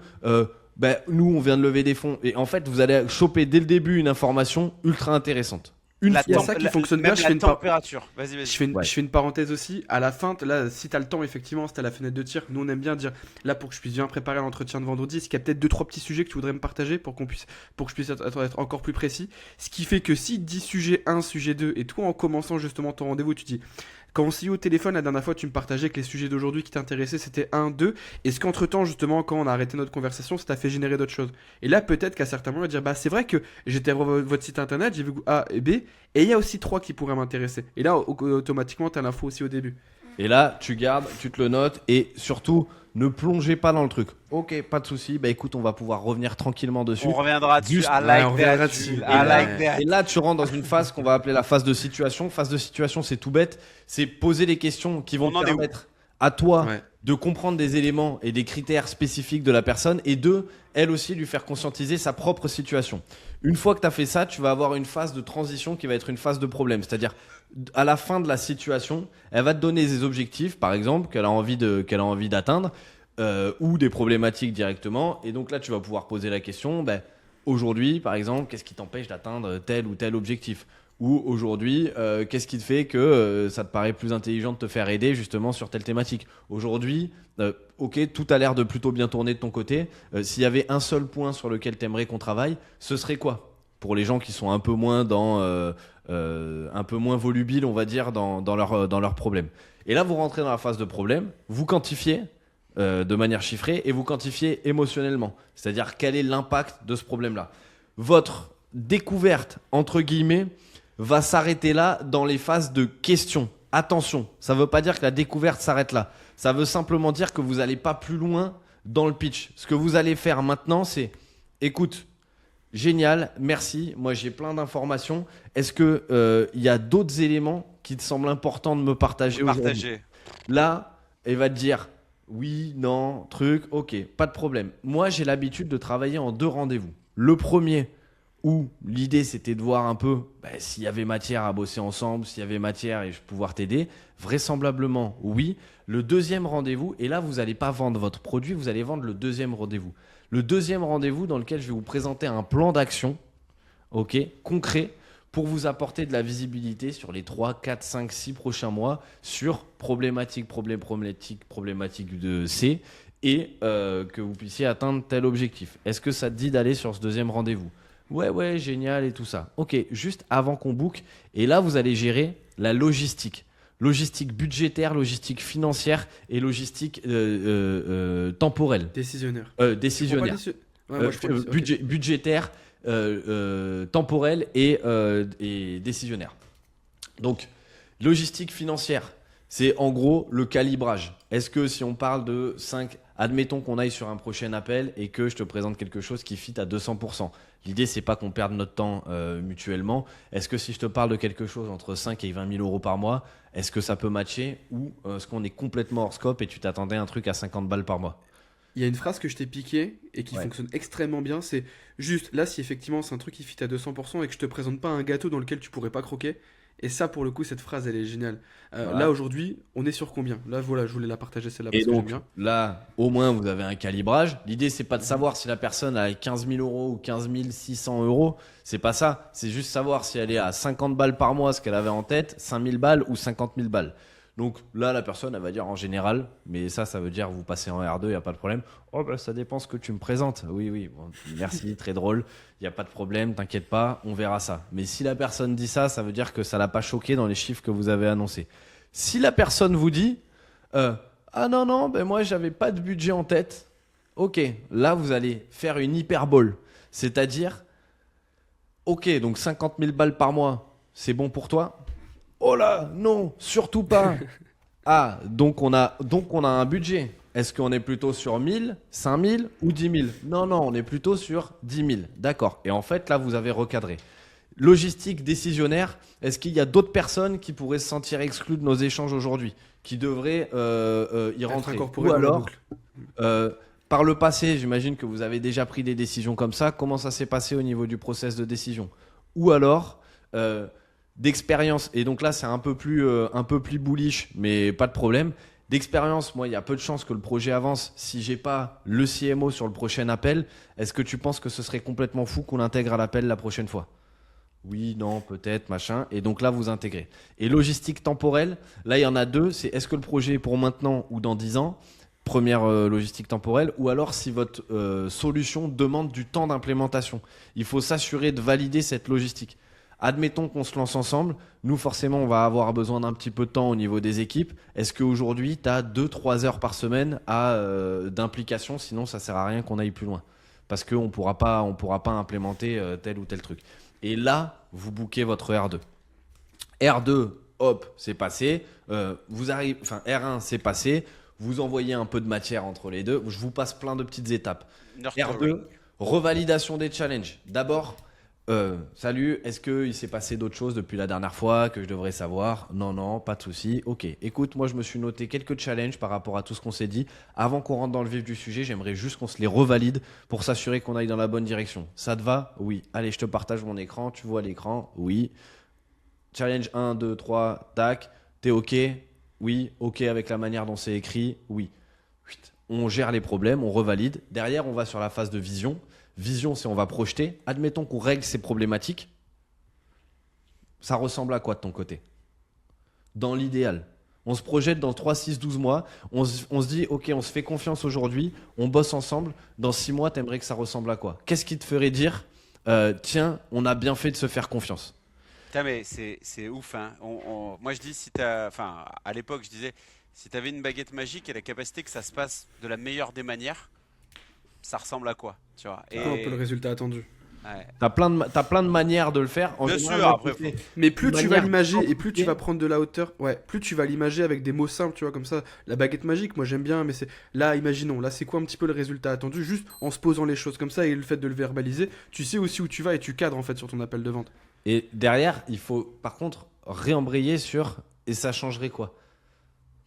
Nous, on vient de lever des fonds. Et en fait, vous allez choper dès le début une information ultra intéressante. Il y a ça qui fonctionne bien. Même Je fais la une par- température. Vas-y. Ouais. Je fais une parenthèse aussi. À la fin, là, si t'as le temps, effectivement, si t'as la fenêtre de tir, nous on aime bien dire là pour que je puisse bien préparer l'entretien de vendredi. Est-ce qu'il y a peut-être 2-3 petits sujets que tu voudrais me partager pour que je puisse être encore plus précis. Ce qui fait que si 10 sujets 1, sujet 2, et toi en commençant justement ton rendez-vous, tu dis quand on s'est eu au téléphone la dernière fois, tu me partageais que les sujets d'aujourd'hui qui t'intéressaient c'était 1, 2. Est-ce qu'entre-temps, justement, quand on a arrêté notre conversation, ça t'a fait générer d'autres choses? Et là, peut-être qu'à certains moments, on va dire bah c'est vrai que j'étais voir votre site internet, j'ai vu A et B, et il y a aussi 3 qui pourraient m'intéresser. Et là, automatiquement, t'as l'info aussi au début. Et là, tu gardes, tu te le notes et surtout, ne plongez pas dans le truc. Ok, pas de souci. Bah écoute, on va pouvoir revenir tranquillement dessus. On reviendra dessus. Juste- I Ouais, like on reviendra that. dessus. I Et like that. Et là, tu rentres dans une phase qu'on va appeler la phase de situation. Phase de situation, c'est tout bête. C'est poser les questions qui vont On en te est où permettre à toi Ouais. de comprendre des éléments et des critères spécifiques de la personne et de, elle aussi, lui faire conscientiser sa propre situation. Une fois que tu as fait ça, tu vas avoir une phase de transition qui va être une phase de problème. C'est-à-dire, à la fin de la situation, elle va te donner des objectifs, par exemple, qu'elle a envie d'atteindre, ou des problématiques directement. Et donc là, tu vas pouvoir poser la question, ben, aujourd'hui, par exemple, qu'est-ce qui t'empêche d'atteindre tel ou tel objectif? Ou aujourd'hui, qu'est-ce qui te fait que ça te paraît plus intelligent de te faire aider justement sur telle thématique? Aujourd'hui, ok, tout a l'air de plutôt bien tourner de ton côté. S'il y avait un seul point sur lequel tu aimerais qu'on travaille, ce serait quoi? Pour les gens qui sont un peu moins un peu moins volubiles, on va dire, dans leurs problèmes. Et là, vous rentrez dans la phase de problème, vous quantifiez de manière chiffrée et vous quantifiez émotionnellement. C'est-à-dire quel est l'impact de ce problème-là. Votre découverte, entre guillemets, va s'arrêter là dans les phases de questions. Attention, ça ne veut pas dire que la découverte s'arrête là. Ça veut simplement dire que vous n'allez pas plus loin dans le pitch. Ce que vous allez faire maintenant, c'est écoute, génial, merci, moi j'ai plein d'informations. Est-ce qu'il y a d'autres éléments qui te semblent importants de me partager aujourd'hui? Partager. Là, elle va te dire oui, non, truc, ok, pas de problème. Moi, j'ai l'habitude de travailler en 2 rendez-vous. Le premier, où l'idée c'était de voir un peu s'il y avait matière à bosser ensemble, s'il y avait matière et je pouvoir t'aider. Vraisemblablement, oui. Le deuxième rendez-vous, et là, vous n'allez pas vendre votre produit, vous allez vendre le deuxième rendez-vous. Le deuxième rendez-vous dans lequel je vais vous présenter un plan d'action, ok, concret, pour vous apporter de la visibilité sur les 3, 4, 5, 6 prochains mois sur problématique de C et que vous puissiez atteindre tel objectif. Est-ce que ça te dit d'aller sur ce deuxième rendez-vous? Ouais, génial et tout ça. Ok, juste avant qu'on book. Et là, vous allez gérer la logistique. Logistique budgétaire, logistique financière et logistique temporelle. Décisionnaire. Décisionnaire. Ouais, moi, je prends ok. Budgétaire, temporel et décisionnaire. Donc, logistique financière, c'est en gros le calibrage. Est-ce que si on parle de 5, admettons qu'on aille sur un prochain appel et que je te présente quelque chose qui fit à 200%. L'idée, c'est pas qu'on perde notre temps mutuellement. Est-ce que si je te parle de quelque chose entre 5 et 20 000 euros par mois, est-ce que ça peut matcher ou est-ce qu'on est complètement hors scope et tu t'attendais à un truc à 50 balles par mois? Il y a une phrase que je t'ai piquée et qui fonctionne extrêmement bien, c'est juste là si effectivement c'est un truc qui fit à 200% et que je te présente pas un gâteau dans lequel tu pourrais pas croquer. Et ça pour le coup cette phrase elle est géniale. Voilà. Là aujourd'hui on est sur combien? Là voilà je voulais la partager celle-là Et parce que j'aime donc bien. là, au moins, vous avez un calibrage. L'idée, c'est pas de savoir si la personne a 15 000 euros ou 15 600 euros. C'est pas ça. C'est juste savoir si elle est à 50 balles par mois, ce qu'elle avait en tête, 5 000 balles ou 50 000 balles. Donc là, la personne, elle va dire en général, mais ça veut dire vous passez en R2, il n'y a pas de problème. Oh, bah ça dépend ce que tu me présentes. Oui, bon, merci, très drôle. Il n'y a pas de problème, t'inquiète pas, on verra ça. Mais si la personne dit ça, ça veut dire que ça l'a pas choqué dans les chiffres que vous avez annoncés. Si la personne vous dit ah non, ben moi j'avais pas de budget en tête, ok, là vous allez faire une hyperbole. C'est-à-dire, ok, donc 50 000 balles par mois, c'est bon pour toi? Oh là, non, surtout pas. Ah, donc on a un budget. Est-ce qu'on est plutôt sur 1000, 5000 ou 10 000? Non, on est plutôt sur 10 000. D'accord. Et en fait, là, vous avez recadré. Logistique décisionnaire, est-ce qu'il y a d'autres personnes qui pourraient se sentir exclues de nos échanges aujourd'hui, qui devraient y rentrer? Ou alors, par le passé, j'imagine que vous avez déjà pris des décisions comme ça. Comment ça s'est passé au niveau du process de décision? Ou alors, d'expérience, et donc là c'est un peu plus bullish, mais pas de problème. D'expérience, moi il y a peu de chances que le projet avance si j'ai pas le CMO sur le prochain appel. Est-ce que tu penses que ce serait complètement fou qu'on l'intègre à l'appel la prochaine fois? Oui, non, peut-être, machin. Et donc là, vous intégrez. Et logistique temporelle, là, il y en a deux. C'est est-ce que le projet est pour maintenant ou dans 10 ans? Première logistique temporelle. Ou alors si votre solution demande du temps d'implémentation. Il faut s'assurer de valider cette logistique. Admettons qu'on se lance ensemble. Nous, forcément, on va avoir besoin d'un petit peu de temps au niveau des équipes. Est-ce qu'aujourd'hui, tu as 2-3 heures par semaine d'implication? Sinon, ça sert à rien qu'on aille plus loin. Parce qu'on ne pourra pas implémenter tel ou tel truc. Et là, vous bookez votre R2. R2, hop, c'est passé. R1, c'est passé. Vous envoyez un peu de matière entre les deux. Je vous passe plein de petites étapes. R2, revalidation des challenges. D'abord, salut, est-ce qu'il s'est passé d'autres choses depuis la dernière fois que je devrais savoir? Non, pas de souci. Ok, écoute, moi je me suis noté quelques challenges par rapport à tout ce qu'on s'est dit. Avant qu'on rentre dans le vif du sujet, j'aimerais juste qu'on se les revalide pour s'assurer qu'on aille dans la bonne direction. Ça te va? Oui. Allez, je te partage mon écran. Tu vois l'écran? Oui. Challenge 1, 2, 3, tac. T'es ok? Oui. Ok avec la manière dont c'est écrit? Oui. On gère les problèmes, on revalide. Derrière, on va sur la phase de vision. Vision, c'est on va projeter. Admettons qu'on règle ces problématiques. Ça ressemble à quoi de ton côté? Dans l'idéal. On se projette dans 3, 6, 12 mois. On se dit, ok, on se fait confiance aujourd'hui. On bosse ensemble. Dans 6 mois, t'aimerais que ça ressemble à quoi? Qu'est-ce qui te ferait dire, tiens, on a bien fait de se faire confiance? Putain, mais c'est ouf, hein. Moi, je dis, enfin, à l'époque, je disais, si t'avais une baguette magique et la capacité que ça se passe de la meilleure des manières, ça ressemble à quoi, tu vois? C'est un peu le résultat attendu. Ouais. T'as plein de manières de le faire. En Bien général, sûr, moi, après, c'est Mais plus une tu vas manière l'imager et plus tu compliquée. vas prendre de la hauteur, plus tu vas l'imager avec des mots simples, tu vois, comme ça. La baguette magique, moi j'aime bien, mais c'est là, imaginons, là c'est quoi un petit peu le résultat attendu, juste en se posant les choses comme ça et le fait de le verbaliser, tu sais aussi où tu vas et tu cadres en fait sur ton appel de vente. Et derrière, il faut par contre réembrayer sur et ça changerait quoi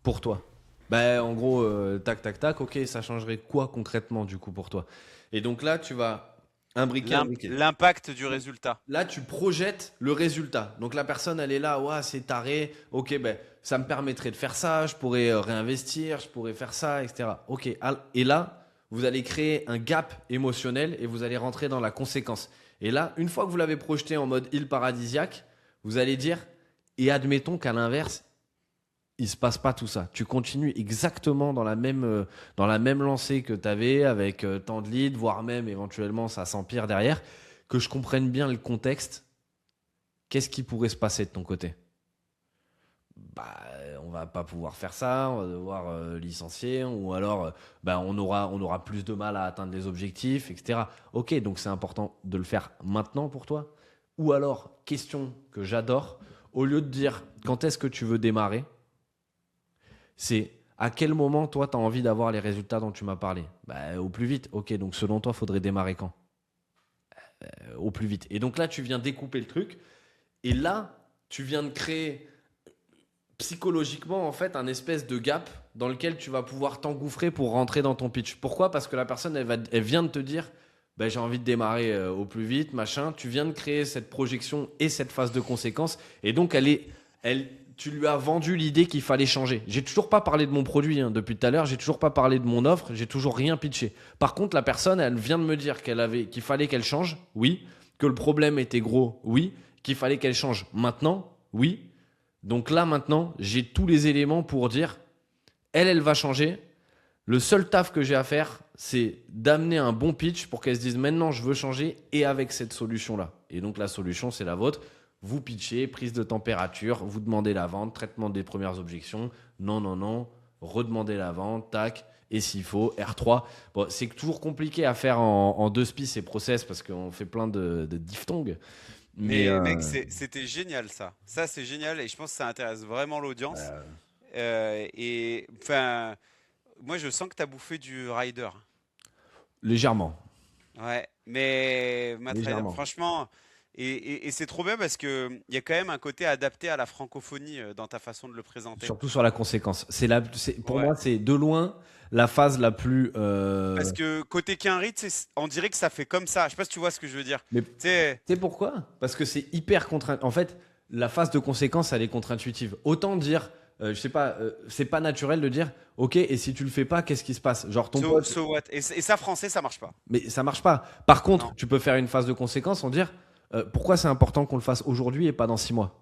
pour toi? Ben, en gros, tac, tac, tac, ok, ça changerait quoi concrètement du coup pour toi? Et donc là, tu vas imbriquer. L'impact du résultat. Là, tu projettes le résultat. Donc la personne, elle est là, ouais, c'est taré. Ok, ben ça me permettrait de faire ça, je pourrais réinvestir, je pourrais faire ça, etc. Ok, et là, vous allez créer un gap émotionnel et vous allez rentrer dans la conséquence. Et là, une fois que vous l'avez projeté en mode île paradisiaque, vous allez dire, et admettons qu'à l'inverse, il se passe pas tout ça. Tu continues exactement dans la même lancée que tu avais avec tant de leads, voire même éventuellement ça s'empire derrière. Que je comprenne bien le contexte, qu'est-ce qui pourrait se passer de ton côté? Bah, on va pas pouvoir faire ça, on va devoir licencier, ou alors on aura plus de mal à atteindre les objectifs, etc. Ok, donc c'est important de le faire maintenant pour toi. Ou alors, question que j'adore, au lieu de dire quand est-ce que tu veux démarrer, c'est à quel moment toi tu as envie d'avoir les résultats dont tu m'as parlé? Bah, au plus vite. Ok, donc selon toi, faudrait démarrer quand? Au plus vite. Et donc là, tu viens découper le truc. Et là, tu viens de créer psychologiquement en fait un espèce de gap dans lequel tu vas pouvoir t'engouffrer pour rentrer dans ton pitch. Pourquoi? Parce que la personne, elle vient de te dire bah, j'ai envie de démarrer au plus vite, machin. Tu viens de créer cette projection et cette phase de conséquence. Et donc, tu lui as vendu l'idée qu'il fallait changer. J'ai toujours pas parlé de mon produit depuis tout à l'heure, j'ai toujours pas parlé de mon offre, j'ai toujours rien pitché. Par contre, la personne, elle vient de me dire qu'il fallait qu'elle change, oui, que le problème était gros, oui, qu'il fallait qu'elle change maintenant, oui. Donc là, maintenant, j'ai tous les éléments pour dire, elle va changer. Le seul taf que j'ai à faire, c'est d'amener un bon pitch pour qu'elle se dise maintenant, je veux changer et avec cette solution-là. Et donc, la solution, c'est la vôtre. Vous pitchez, prise de température, vous demandez la vente, traitement des premières objections. Non, redemandez la vente, tac. Et s'il faut, R3. Bon, c'est toujours compliqué à faire en deux spies ces process parce qu'on fait plein de diphtongues. Mais mec, c'était génial ça. Ça, c'est génial et je pense que ça intéresse vraiment l'audience. Et enfin, moi, je sens que tu as bouffé du rider. Légèrement. Ouais, mais Matt Rider, Légèrement. franchement, et c'est trop bien parce que il y a quand même un côté adapté à la francophonie dans ta façon de le présenter. Surtout sur la conséquence. Pour Ouais. moi, c'est de loin la phase la plus. Parce que côté Quinry, tu sais, on dirait que ça fait comme ça. Je sais pas si tu vois ce que je veux dire. Mais Tu sais, tu sais pourquoi? Parce que c'est hyper contre. En fait, la phase de conséquence, elle est contre-intuitive. Autant dire, je sais pas, c'est pas naturel de dire, ok, et si tu le fais pas, qu'est-ce qui se passe? Genre ton pote. so what? Et ça, français, ça marche pas. Mais ça marche pas. Par contre, Non. tu peux faire une phase de conséquence en dire, Pourquoi c'est important qu'on le fasse aujourd'hui et pas dans 6 mois?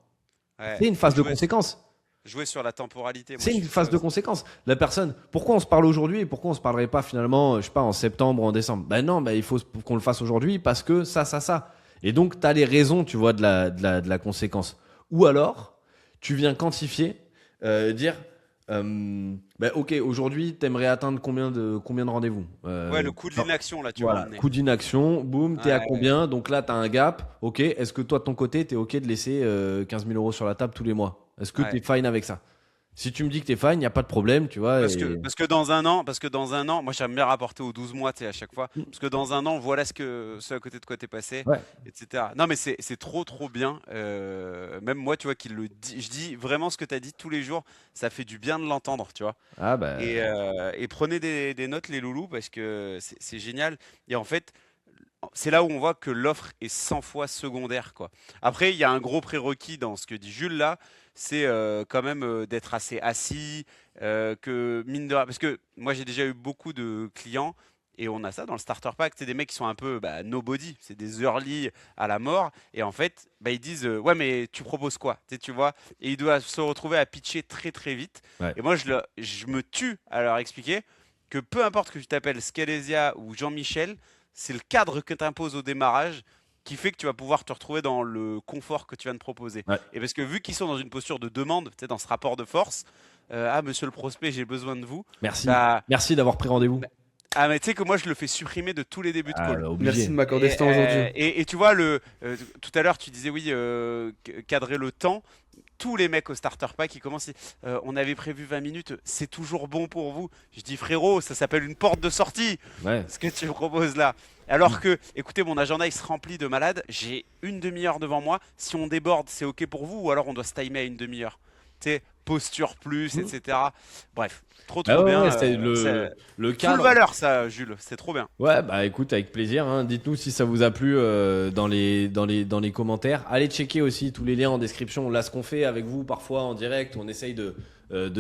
Ouais. C'est une phase de Jouer, conséquence. jouer sur la temporalité. Moi, C'est je une trouve phase ça de aussi. conséquence. La personne, pourquoi on se parle aujourd'hui et pourquoi on se parlerait pas finalement, je sais pas, en septembre ou en décembre? Ben non, il faut qu'on le fasse aujourd'hui parce que ça. Et donc, tu as les raisons, tu vois, de la conséquence. Ou alors, tu viens quantifier, dire, ok, aujourd'hui, t'aimerais atteindre combien de rendez-vous? Ouais, le coup de Genre, l'inaction, là, tu vas voilà, emmener. coup d'inaction, boum, t'es à Ouais, ouais. combien? Donc là, t'as un gap. Ok, est-ce que toi, de ton côté, t'es ok de laisser 15 000 euros sur la table tous les mois? Est-ce que Ouais. t'es fine avec ça? Si tu me dis que t'es fine, il n'y a pas de problème, tu vois. Parce que dans un an, moi j'aime bien rapporter aux 12 mois, tu sais, à chaque fois. Parce que dans un an, voilà ce à côté de quoi t'es passé, Ouais. etc. Non, mais c'est trop, trop bien. Même moi, tu vois, je dis vraiment ce que tu as dit tous les jours. Ça fait du bien de l'entendre, tu vois. Ah bah, Et prenez des notes, les loulous, parce que c'est génial. Et en fait, c'est là où on voit que l'offre est 100 fois secondaire, quoi. Après, il y a un gros prérequis dans ce que dit Jules là, c'est quand même d'être assez assis, que mine de rien, parce que moi j'ai déjà eu beaucoup de clients et on a ça dans le starter pack, c'est des mecs qui sont un peu nobody, c'est des early à la mort et en fait ils disent ouais mais tu proposes quoi, tu vois, et ils doivent se retrouver à pitcher très très vite ouais. et moi je me tue à leur expliquer que peu importe que tu t'appelles Scalesia ou Jean-Michel, c'est le cadre que tu imposes au démarrage qui fait que tu vas pouvoir te retrouver dans le confort que tu viens de proposer. Ouais. Et parce que vu qu'ils sont dans une posture de demande, tu sais, dans ce rapport de force, ah monsieur le prospect, j'ai besoin de vous. Merci. Bah, Merci d'avoir pris rendez-vous. bah, ah mais tu sais que moi je le fais supprimer de tous les débuts de Ah, call. bah, Merci obligé. de m'accorder ce temps aujourd'hui. Et tu vois, tout à l'heure tu disais oui, cadrer le temps. Tous les mecs au starter pack, ils commencent, on avait prévu 20 minutes, c'est toujours bon pour vous. Je dis frérot, ça s'appelle une porte de sortie, Ouais. ce que tu proposes là. Alors que, écoutez, mon agenda il se remplit de malades, j'ai une demi-heure devant moi, si on déborde, c'est ok pour vous ou alors on doit se timer à une demi-heure. Tu sais, posture plus, Mmh. etc. Bref, trop Ah trop ouais, bien. ouais, c'est le Full cadre. valeur ça, Jules, c'est trop bien. Ouais, bah écoute, avec plaisir, hein. Dites-nous si ça vous a plu dans les commentaires. Allez checker aussi tous les liens en description. Là, ce qu'on fait avec vous parfois en direct, on essaye de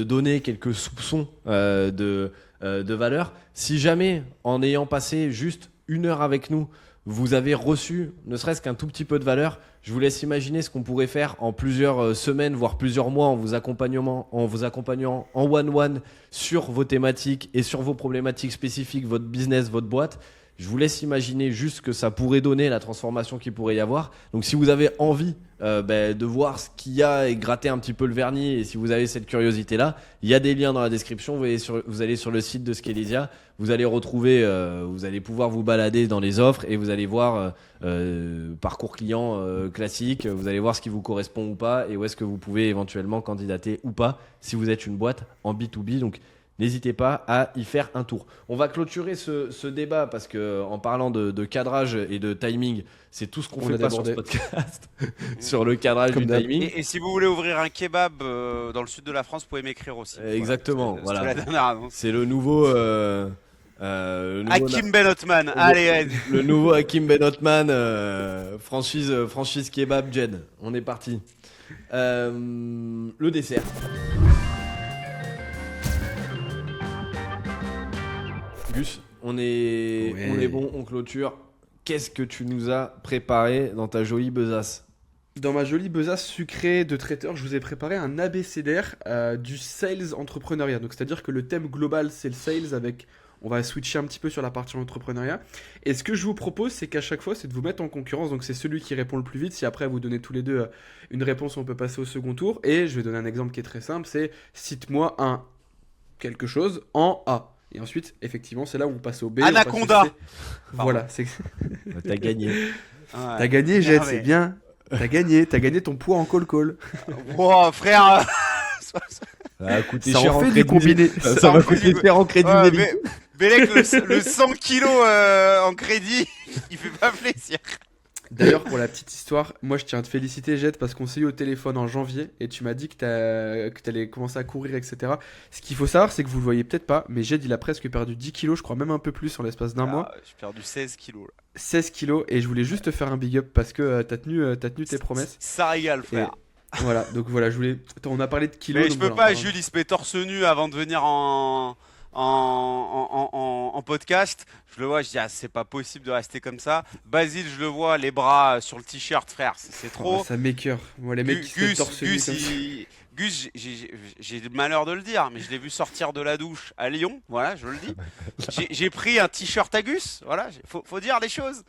donner quelques soupçons de valeur. Si jamais, en ayant passé juste 1 heure avec nous, vous avez reçu ne serait-ce qu'un tout petit peu de valeur, je vous laisse imaginer ce qu'on pourrait faire en plusieurs semaines, voire plusieurs mois en vous accompagnant en one-one sur vos thématiques et sur vos problématiques spécifiques, votre business, votre boîte. Je vous laisse imaginer juste ce que ça pourrait donner, la transformation qu'il pourrait y avoir. Donc si vous avez envie de voir ce qu'il y a et gratter un petit peu le vernis, et si vous avez cette curiosité-là, il y a des liens dans la description. Vous allez sur le site de Scalesia, vous allez retrouver, vous allez pouvoir vous balader dans les offres et vous allez voir parcours client classique, vous allez voir ce qui vous correspond ou pas et où est-ce que vous pouvez éventuellement candidater ou pas si vous êtes une boîte en B2B. Donc n'hésitez pas à y faire un tour. On va clôturer ce débat parce que en parlant de cadrage et de timing, c'est tout ce qu'on On fait a pas sur ce débordé. podcast sur le cadrage Comme du d'hab. timing. Et si vous voulez ouvrir un kebab dans le sud de la France, vous pouvez m'écrire aussi. Exactement, C'était voilà. la dernière annonce. C'est le nouveau, le nouveau Hakim Ben Othman, allez, le nouveau Hakim Ben Othman, franchise kebab Jed. On est parti. Le dessert. Gus, on est bon, on clôture. Qu'est-ce que tu nous as préparé dans ta jolie besace? Dans ma jolie besace sucrée de traiteur, je vous ai préparé un abécédaire du sales entrepreneuriat. Donc c'est-à-dire que le thème global c'est le sales avec, on va switcher un petit peu sur la partie entrepreneuriat. Et ce que je vous propose c'est qu'à chaque fois c'est de vous mettre en concurrence. Donc c'est celui qui répond le plus vite. Si après vous donnez tous les deux une réponse, on peut passer au second tour. Et je vais donner un exemple qui est très simple, c'est cite-moi un quelque chose en A. Et ensuite, effectivement, c'est là où on passe au B. Anaconda. On passe au C. Voilà, c'est... T'as gagné. T'as gagné, Jed, Non, mais- c'est bien. T'as gagné ton poids en call-call. Wow, frère. Ça va coûter Ça cher en en fait du crédit. combiné. Ça va coûter cher en crédit Ouais, débit. Bélec, le 100 kilos en crédit, il fait pas plaisir. D'ailleurs, pour la petite histoire, moi je tiens à te féliciter, Jed, parce qu'on s'est eu au téléphone en janvier et tu m'as dit que t'allais commencer à courir, etc. Ce qu'il faut savoir, c'est que vous le voyez peut-être pas, mais Jed il a presque perdu 10 kilos, je crois même un peu plus en l'espace d'un mois. J'ai perdu 16 kilos. Là. 16 kilos, et je voulais juste te faire un big up parce que t'as tenu tes promesses. Ça régale, frère. Voilà, donc voilà, je voulais. Attends, on a parlé de kilos. Mais je donc peux voilà, pas, Jules, il se met torse nu avant de venir en en podcast. Je le vois, je dis ah, c'est pas possible de rester comme ça. Basile, je le vois, les bras sur le t-shirt, frère, c'est trop. Oh, ça m'écœure. Moi, les mecs qui se mettent torse nu Gus, comme ça. Gus, j'ai le malheur de le dire, mais je l'ai vu sortir de la douche à Lyon, voilà, je le dis. J'ai pris un t-shirt à Gus, voilà, faut dire les choses.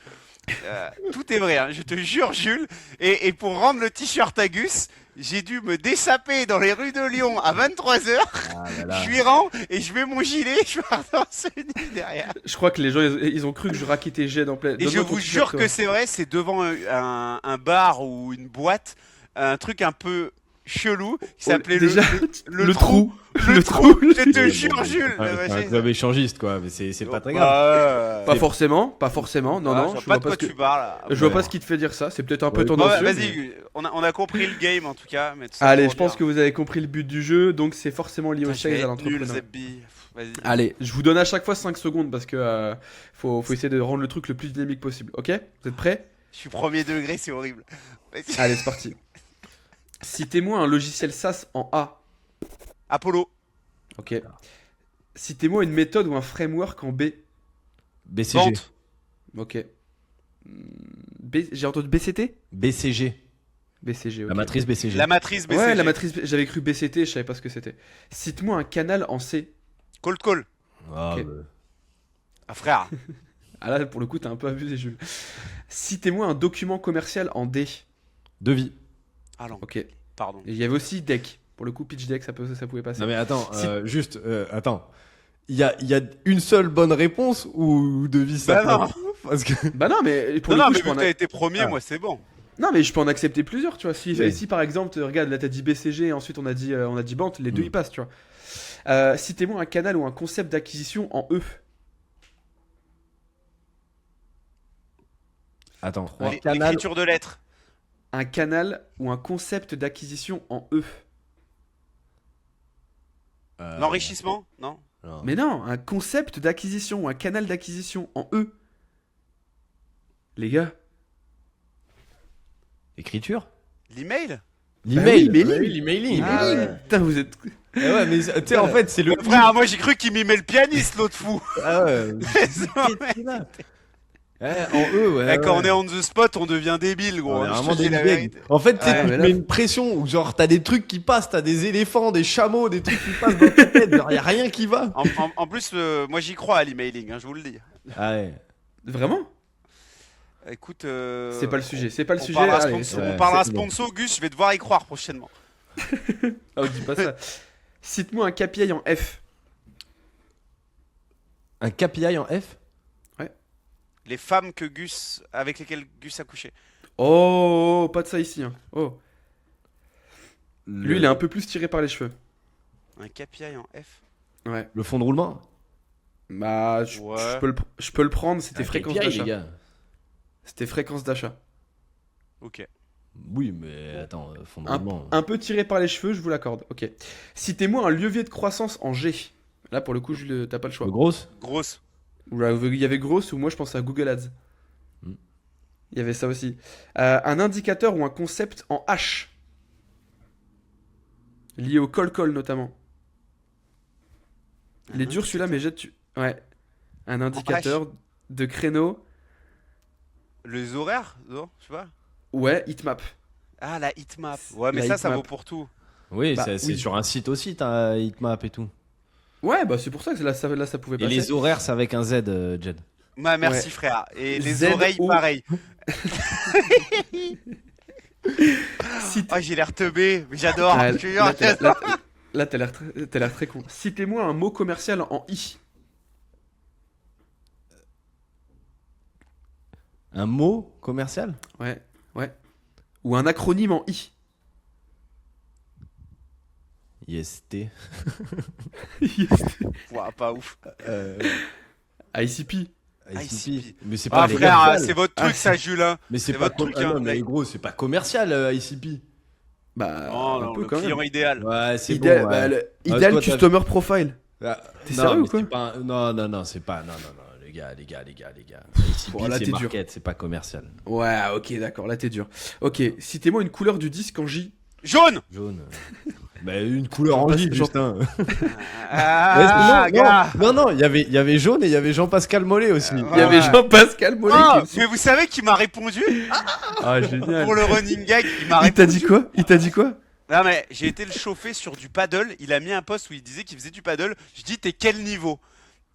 Tout est vrai, hein, je te jure, Jules. Et pour rendre le t-shirt à Gus, j'ai dû me dessaper dans les rues de Lyon à 23h. Ah là là. Je lui rends et je mets mon gilet, je pars dans ce nid derrière. Je crois que les gens, ils ont cru que je raquettais Jed en pleine. Et je vous jure que c'est vrai, c'est devant un bar ou une boîte, un truc un peu chelou qui s'appelait déjà, le trou. Le trou, je te jure, Jules. C'est un club échangiste, quoi, mais c'est pas très grave. Pas forcément. Non, non. Je Je vois vois pas de pas quoi ce que. tu parles. Je vois pas ce qui te fait dire ça. C'est peut-être un peu Ouais. Bon, tendancieux. mais- vas-y, on a compris le game en tout cas. Mais tout ça Allez, pour je pense dire. que vous avez compris le but du jeu, donc c'est forcément lié au Putain, je vais sales, à être nul, l'entrepreneur. Zebbi. Vas-y. Allez, je vous donne à chaque fois 5 secondes parce que faut essayer de rendre le truc le plus dynamique possible. Ok? Vous êtes prêts? Je suis premier degré, c'est horrible. Vas-y. Allez, c'est parti. Citez-moi un logiciel SaaS en A. Apollo. Ok. Citez-moi une méthode ou un framework en B. BCG. Vente. Ok. J'ai entendu BCT? BCG. BCG, ok. La matrice BCG. La matrice BCG. Ouais, la matrice, j'avais cru BCT, je savais pas ce que c'était. Cite-moi un canal en C. Cold call. Ah, Ok. bah. Ah frère. Ah là, pour le coup, t'as un peu abusé, Jules. Citez-moi un document commercial en D. Devis. Ah non, Ok. Et pardon. il y avait aussi deck. Pour le coup, pitch deck, ça pouvait passer. Non mais attends, Si- attends. Il y a une seule bonne réponse ou devis ça Bah passe Parce que... Bah non, mais pour Non, le non, coup, mais je peux vu en que t'as été premier, Ah. moi c'est bon. Non, mais je peux en accepter plusieurs, tu vois. Si, Oui. si par exemple, regarde, là t'as dit BCG, et ensuite on a dit Bant, les deux Mm. ils passent, tu vois. Citez-moi un canal ou un concept d'acquisition en E. Attends, Trois. un canal... L'écriture de lettres. Un canal ou un concept d'acquisition en E. L'enrichissement. Non. non. Mais non, un concept d'acquisition ou un canal d'acquisition en E. Les gars. Écriture. L'email. L'email. oui, Ah oui, l'emailing. Ah ouais. Putain, vous êtes. Eh ouais, mais tu sais, en fait, c'est le... Frère, moi j'ai cru qu'il mimait le pianiste, l'autre fou. Ah ouais. Qu'est-ce qu'il a en eux, ouais. Quand ouais. on est on the spot, on devient débile, gros. On est Je te vraiment dis des la bègues. vérité. En fait, tu sais, Ouais, tu mais te là- mets une pression où genre t'as des trucs qui passent, t'as des éléphants, des chameaux, des trucs qui passent dans ta tête, genre y a rien qui va. En plus, moi j'y crois à l'emailing, hein, je vous le dis. Ah ouais. Vraiment Écoute. C'est pas le sujet, c'est pas le On sujet. parlera, Allez, sponsor, ouais, on parlera c'est bon. sponsor, Gus, je vais devoir y croire prochainement. Ah, dis pas ça. Cite-moi un KPI en F. Un KPI en F. Les femmes avec lesquelles Gus a couché. Oh, pas de ça ici. Hein. Oh. Lui, il est un peu plus tiré par les cheveux. Un KPI en F. Ouais. Le fond de roulement. Bah, Ouais. je peux le prendre, c'était Un fréquence KPI, les d'achat. gars. C'était fréquence d'achat. Ok. Oui, mais attends, fond de roulement. Un peu tiré par les cheveux, je vous l'accorde. Ok. Citez-moi un levier de croissance en G. Là, pour le coup, t'as pas le choix. Le grosse. Grosse. Là, il y avait grosse ou moi je pense à Google Ads. Hmm. Il y avait ça aussi. Un indicateur ou un concept en H. Lié au call notamment. Il est dur celui-là, mais ouais. Un indicateur de créneau. Les horaires, non? Je sais pas. Ouais, heatmap. Ah, la heatmap. Ouais, mais La ça heatmap. vaut pour tout. Oui, Bah, c'est oui. sur un site aussi, t'as Heatmap et tout. Ouais, bah c'est pour ça que là ça pouvait Et passer. les horaires, c'est avec un Z, Jed. Merci Ouais. frère. Et les Z-O. oreilles, pareil. Cite- Oh, j'ai l'air teubé, mais j'adore. Ah, Je te jure, là, t'as j'adore. là, t'as l'air très con. Citez-moi un mot commercial en I. Un mot commercial. Ouais. Ou un acronyme en I. IST. Ouah, pas ouf. ICP. ICP. Mais c'est Ah, pas frère, commercial. c'est votre truc, Ah, ça, Jules. Hein. Mais c'est c'est pas votre truc, non, hein, mais mec. gros, c'est pas commercial, ICP. Bah, Oh, un non, peu le quand client même. idéal. Ouais, c'est Idéal, bon. bah, Ouais. le- Ah, idéal toi, t'as- customer profile. Ah, T'es non, sérieux ou mais quoi c'est pas non, c'est pas. Non, les gars. ICP, Bon, là, c'est t'es dur. market, c'est pas commercial. Ouais, ok, d'accord, là t'es dur. Ok, citez-moi une couleur du disque en J. Jaune. Jaune. Bah, une couleur en Jean-Pas- J, Jean- Justin. Ah, Mais non, gars. non, il y avait jaune et il y avait Jean-Pascal Mollet aussi. Il y avait Jean-Pascal Mollet Ah, qui est mais vous savez qui m'a répondu Ah, génial. pour le running gag? Il m'a Il t'a répondu. dit quoi? Il t'a dit quoi? Non mais j'ai été le chauffer sur du paddle. Il a mis un post où il disait qu'il faisait du paddle. Je dis t'es quel niveau?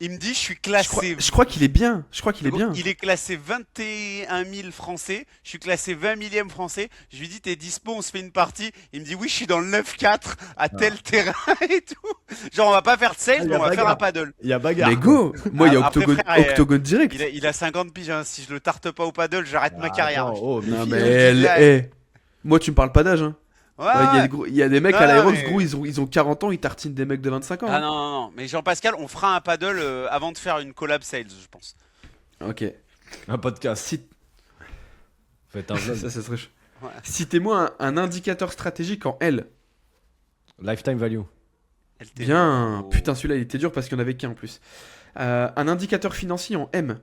Il me dit je suis classé. Je crois qu'il est bien. Je crois qu'il est bien. Il est classé 21 000 français. Je suis classé 20 millième français. Je lui dis t'es dispo, on se fait une partie. Il me dit oui, je suis dans le 9-4 à tel terrain et tout. Genre on va pas faire de sales, Ah, mais y a on va faire bagarre. un paddle. Il y a bagarre. Mais go! Moi, il y a Après, Octogone, frère, Octogone direct. Il a 50 piges. Hein. Si je le tarte pas au paddle, j'arrête ma carrière. Attends, oh, Non, méfie, mais hein. elle. Moi, tu me parles pas d'âge, hein. Ouais, Il y a ouais. des il y a des mecs Non, à l'Aerox, mais- gros, ils ont 40 ans, ils tartinent des mecs de 25 ans. Ah hein. non, non, non. Mais Jean-Pascal, on fera un paddle avant de faire une collab sales, je pense. Ok. Un podcast. Cite- Faites un vlog. ça serait chaud. Ouais. Citez-moi un indicateur stratégique en L. Lifetime value. LTV. Bien. Oh. Putain, celui-là, il était dur parce qu'il n'y en avait qu'un en plus. Un indicateur financier en M.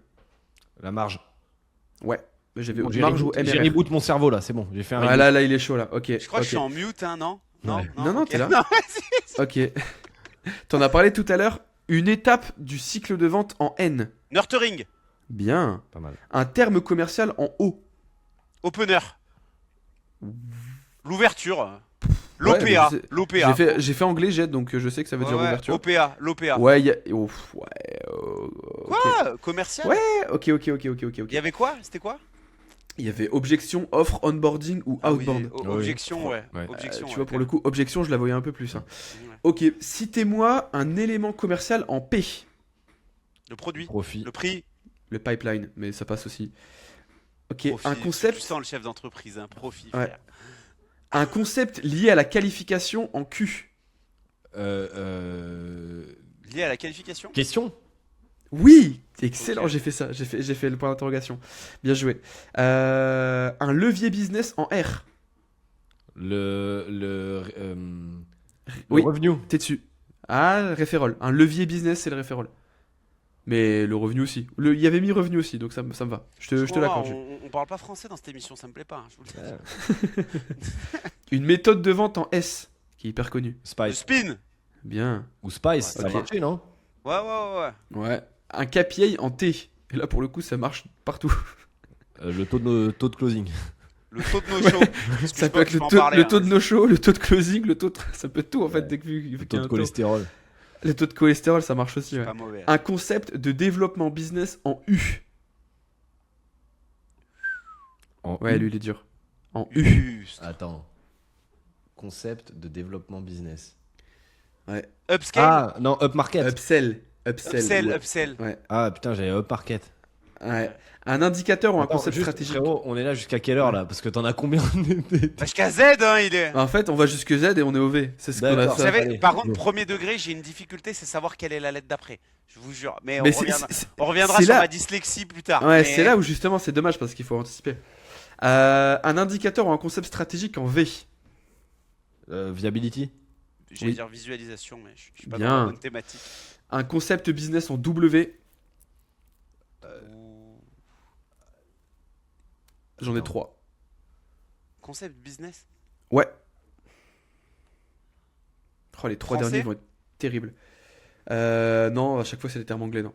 La marge. Ouais. J'avais Bon, marge ou j'ai MRR. reboot mon cerveau là, c'est bon. J'ai fait un Ah, reboot. là, il est chaud là. Ok. Je crois que je suis ok. en mute, hein, non? Non, Ouais. Non, ok. t'es là. Non, Ok. T'en as parlé tout à l'heure. Une étape du cycle de vente en N. Nurturing, Bien. Pas mal. Un terme commercial en O. opener, l'ouverture, Ouais, mais l'OPA, je sais- l'OPA. J'ai fait anglais jet, donc je sais que ça veut dire ouverture. OPA, l'OPA. Ouais, il y a. Ouf, ouais. Ok. Quoi? Commercial? Ouais, ok. Il y avait quoi? C'était quoi? Il y avait objection, offre, onboarding ou Ah oui, outbound. objection, ouais. Ouais. Objection, Tu ouais. vois, pour le coup, objection, je la voyais un peu plus. hein. Ouais. Ok, citez-moi un élément commercial en P. Le produit, Profit. le prix. Le pipeline, mais ça passe aussi. Ok, Profit. un Tu concept, sens le chef d'entreprise, hein. Profit, Ouais. frère. un concept lié à la qualification en Q. Lié à la qualification? Question. Oui, excellent, Ok. j'ai fait ça, j'ai fait le point d'interrogation. Bien joué. Un levier business en R. Le Oui. revenu. T'es dessus. Ah, le referral. Un levier business, c'est le referral. Mais le revenu aussi. Il y avait mis revenu aussi, donc ça me va. Je te l'accorde. Jules. On parle pas français dans cette émission, ça me plaît pas. Hein, je vous le dis. Une méthode de vente en S, qui est hyper connue. Le Spice. spin. Bien. Ou Spice, ça a Ok. marché, non? Ouais. Ouais. Un KPI en T. Et là, pour le coup, ça marche partout. Le taux de closing. Le taux de nos shows. Ça peut être le taux de no-show, le taux de closing, ça peut être tout en fait. Dès qu'il y a Taux un de taux. cholestérol. Le taux de cholestérol, ça marche aussi. Ouais. Pas mauvais. Un concept de développement business en U. En Ouais, U. lui, il est dur. En U. Juste. Attends. Concept de développement business. Upscale. Ah, non, upmarket. Upsell. Upsell. Upsell. Ouais. Ah, putain, j'avais upmarket. Ouais. Un indicateur ou un Attends, concept juste, stratégique. frérot, on est là jusqu'à quelle heure là? Parce que t'en as combien? Jusqu'à Z, hein, il est. En fait, on va jusque Z et on est au V. C'est ce qu'on a D'accord. Vous fait. savez, allez. par contre, premier degré, j'ai une difficulté, c'est savoir quelle est la lettre d'après. Je vous jure. Mais, Mais on reviendra c'est sur là- ma dyslexie plus tard. Ouais, Mais- c'est là où justement c'est dommage parce qu'il faut anticiper. Un indicateur ou un concept stratégique en V. Viability. J'allais Oui. dire visualisation, mais je suis pas Bien. dans la bonne thématique. Un concept business en W. Ou- J'en ai Non. 3. Concept business. Ouais. Oh, les 3 Français derniers vont être terribles. Non, à chaque fois c'est des termes anglais, non.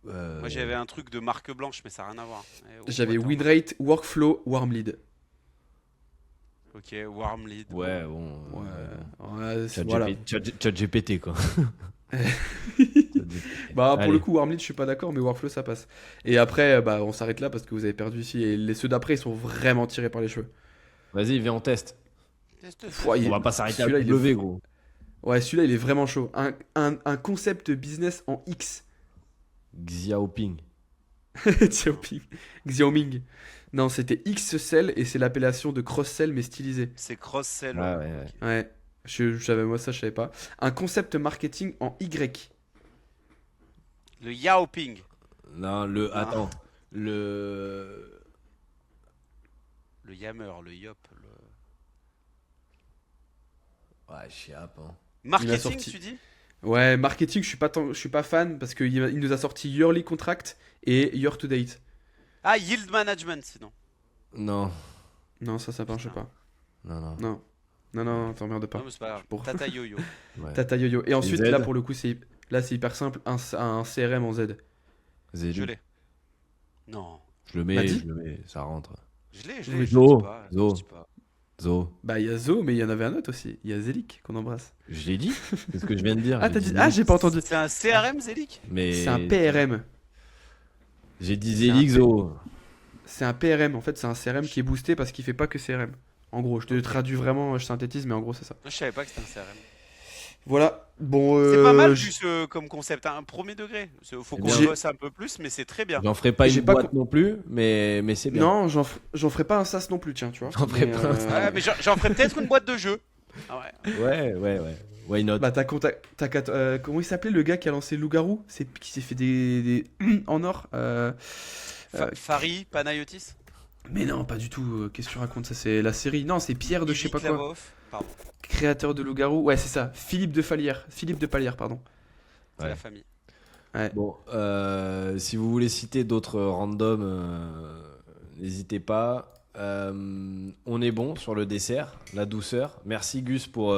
Moi, j'avais un truc de marque blanche, mais ça n'a rien à voir. J'avais win rate, workflow, warm lead. Ok, warm lead. Ouais, bon. Ouais, voilà. Chat GPT quoi. Bah pour Allez. le coup warm lead je suis pas d'accord mais workflow ça passe. Et après bah on s'arrête là parce que vous avez perdu ici et ceux d'après ils sont vraiment tirés par les cheveux. Vas-y, viens, on teste. Teste. Ouais, On va pas s'arrêter à celui-là, il est W, fou. gros. Ouais celui-là il est vraiment chaud. Un concept business en X. Xiaoping. Xiaoping. Xiaoming. Non c'était X-Sell et c'est l'appellation de cross-sell mais stylisé. C'est cross-sell. Ouais. Ouais. Moi ça je savais pas. Un concept marketing en Y. Le Yaoping. Non, attends. Le Yammer, le Yop. Ouais, chiap, hein. Marketing, sorti. tu dis? Ouais marketing je suis pas fan parce qu'il nous a sorti yearly contract et year to date. Ah, yield management, sinon. Non. Non ça marche pas. Non. Non. Non, t'emmerdes pas. Non, mais c'est pas grave. Pour- Tata Yo-Yo. Ouais. Tata Yo-Yo. Et ensuite, Z. là, pour le coup, c'est hyper simple. Un CRM en Z. Zélie. Je l'ai. Non. Je le M'a dit mets, ça rentre. Je l'ai, Oui. je le dis pas. Zo. je le dis pas. Zo. Bah, il y a Zo, mais il y en avait un autre aussi. Il y a Zelik qu'on embrasse. Je l'ai dit. C'est ce que je viens de dire. Ah, J'ai t'as dit dit. Ah, j'ai pas entendu. C'est un CRM, Zélik? Mais C'est un PRM. J'ai dit C'est un Zélie, Zo. C'est un PRM. En fait, c'est un CRM qui est boosté parce qu'il fait pas que CRM. En gros, je te traduis vraiment, je synthétise, mais en gros, c'est ça. Je savais pas que c'était un CRM. Voilà. Bon, C'est pas mal je- plus comme concept, un premier degré. Faut qu'on bien. bosse un peu plus, mais c'est très bien. J'en ferai pas J'ai une pas boîte non plus, mais c'est bien. Non, j'en ferai pas un SaaS non plus, tiens, tu vois. J'en ferai Mais, pas un SaaS. Ouais, mais j'en ferai peut-être une boîte de jeux. Ah ouais. Ouais. Why not? Bah, comment il s'appelait le gars qui a lancé Loup-Garou? Qui s'est fait des en or Farid, Panayotis. Mais non, pas du tout. Qu'est-ce que tu racontes? Ça, c'est la série. Non, c'est Pierre de je sais pas quoi. Klavov. Pardon, Créateur de Loup-Garou. Ouais, c'est ça. Philippe de Palière, pardon. c'est Ouais. la famille. Bon, si vous voulez citer d'autres randoms, n'hésitez pas. On est bon sur le dessert, la douceur. Merci Gus pour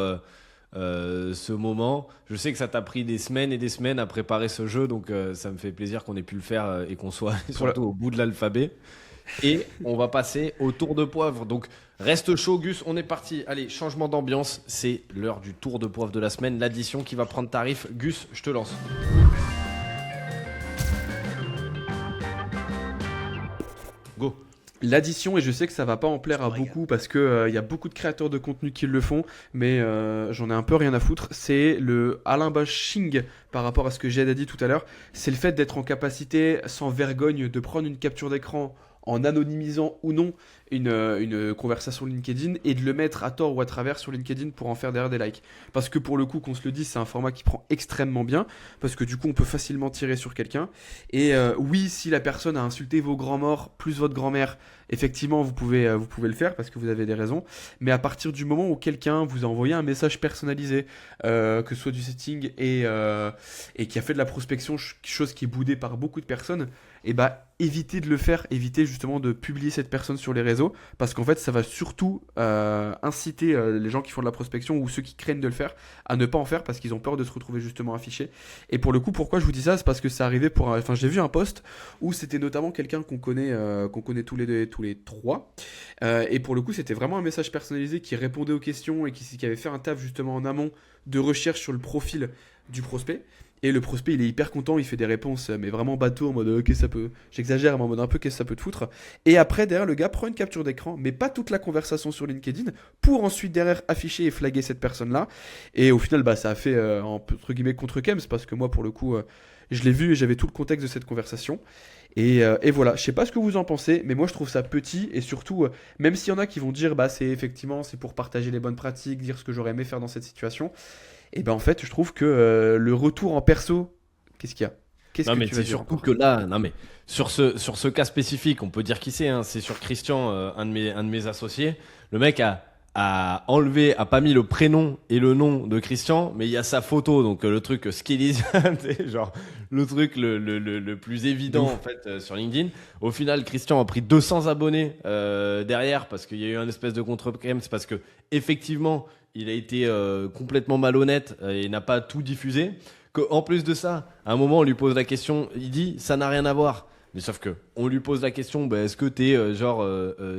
ce moment. Je sais que ça t'a pris des semaines et des semaines à préparer ce jeu, donc ça me fait plaisir qu'on ait pu le faire et qu'on soit surtout au bout de l'alphabet. Et on va passer au tour de poivre. Donc reste chaud Gus, on est parti. Allez, changement d'ambiance, c'est l'heure du tour de poivre de la semaine, l'addition qui va prendre tarif. Gus, je te lance. Go. L'addition, et je sais que ça va pas en plaire à Je me beaucoup parce que y a beaucoup de créateurs de contenu qui le font, mais j'en ai un peu rien à foutre. C'est le Alain bashing par rapport à ce que Jed a dit tout à l'heure. C'est le fait d'être en capacité, sans vergogne, de prendre une capture d'écran en anonymisant ou non une conversation LinkedIn et de le mettre à tort ou à travers sur LinkedIn pour en faire derrière des likes. Parce que pour le coup, qu'on se le dise, c'est un format qui prend extrêmement bien, parce que du coup, on peut facilement tirer sur quelqu'un. Et oui, si la personne a insulté vos grands-morts plus votre grand-mère, effectivement, vous pouvez le faire parce que vous avez des raisons. Mais à partir du moment où quelqu'un vous a envoyé un message personnalisé, que ce soit du setting et qui a fait de la prospection, chose qui est boudée par beaucoup de personnes, et bah évitez de le faire, évitez justement de publier cette personne sur les réseaux, parce qu'en fait ça va surtout inciter les gens qui font de la prospection ou ceux qui craignent de le faire à ne pas en faire parce qu'ils ont peur de se retrouver justement affichés. Et pour le coup, pourquoi je vous dis ça, c'est parce que c'est arrivé enfin j'ai vu un post où c'était notamment quelqu'un qu'on connaît tous les trois, et pour le coup c'était vraiment un message personnalisé qui répondait aux questions et qui avait fait un taf justement en amont de recherche sur le profil du prospect. Et le prospect, il est hyper content, il fait des réponses, mais vraiment bateau, en mode ok, ça peut. J'exagère, mais en mode un peu qu'est-ce que ça peut te foutre. Et après, derrière, le gars prend une capture d'écran, mais pas toute la conversation sur LinkedIn, pour ensuite derrière afficher et flaguer cette personne-là. Et au final, bah, ça a fait entre guillemets contre Kems, parce que moi, pour le coup, je l'ai vu et j'avais tout le contexte de cette conversation. Et voilà, je sais pas ce que vous en pensez, mais moi je trouve ça petit et surtout, même s'il y en a qui vont dire bah c'est pour partager les bonnes pratiques, dire ce que j'aurais aimé faire dans cette situation. Et ben en fait, je trouve que le retour en perso, qu'est-ce qu'il y a? Qu'est-ce Non, que mais tu vas c'est dire surtout encore? que là, non, mais sur ce cas spécifique, on peut dire qui c'est, hein, c'est sur Christian, un de mes associés. Le mec a pas mis le prénom et le nom de Christian, mais il y a sa photo, donc le truc skillisé, genre le truc le plus évident en fait sur LinkedIn. Au final, Christian a pris 200 abonnés derrière parce qu'il y a eu un espèce de contre-crème, c'est parce que effectivement il a été complètement malhonnête et n'a pas tout diffusé. En plus de ça, à un moment on lui pose la question, il dit ça n'a rien à voir. Mais sauf que on lui pose la question, bah, est-ce que t'es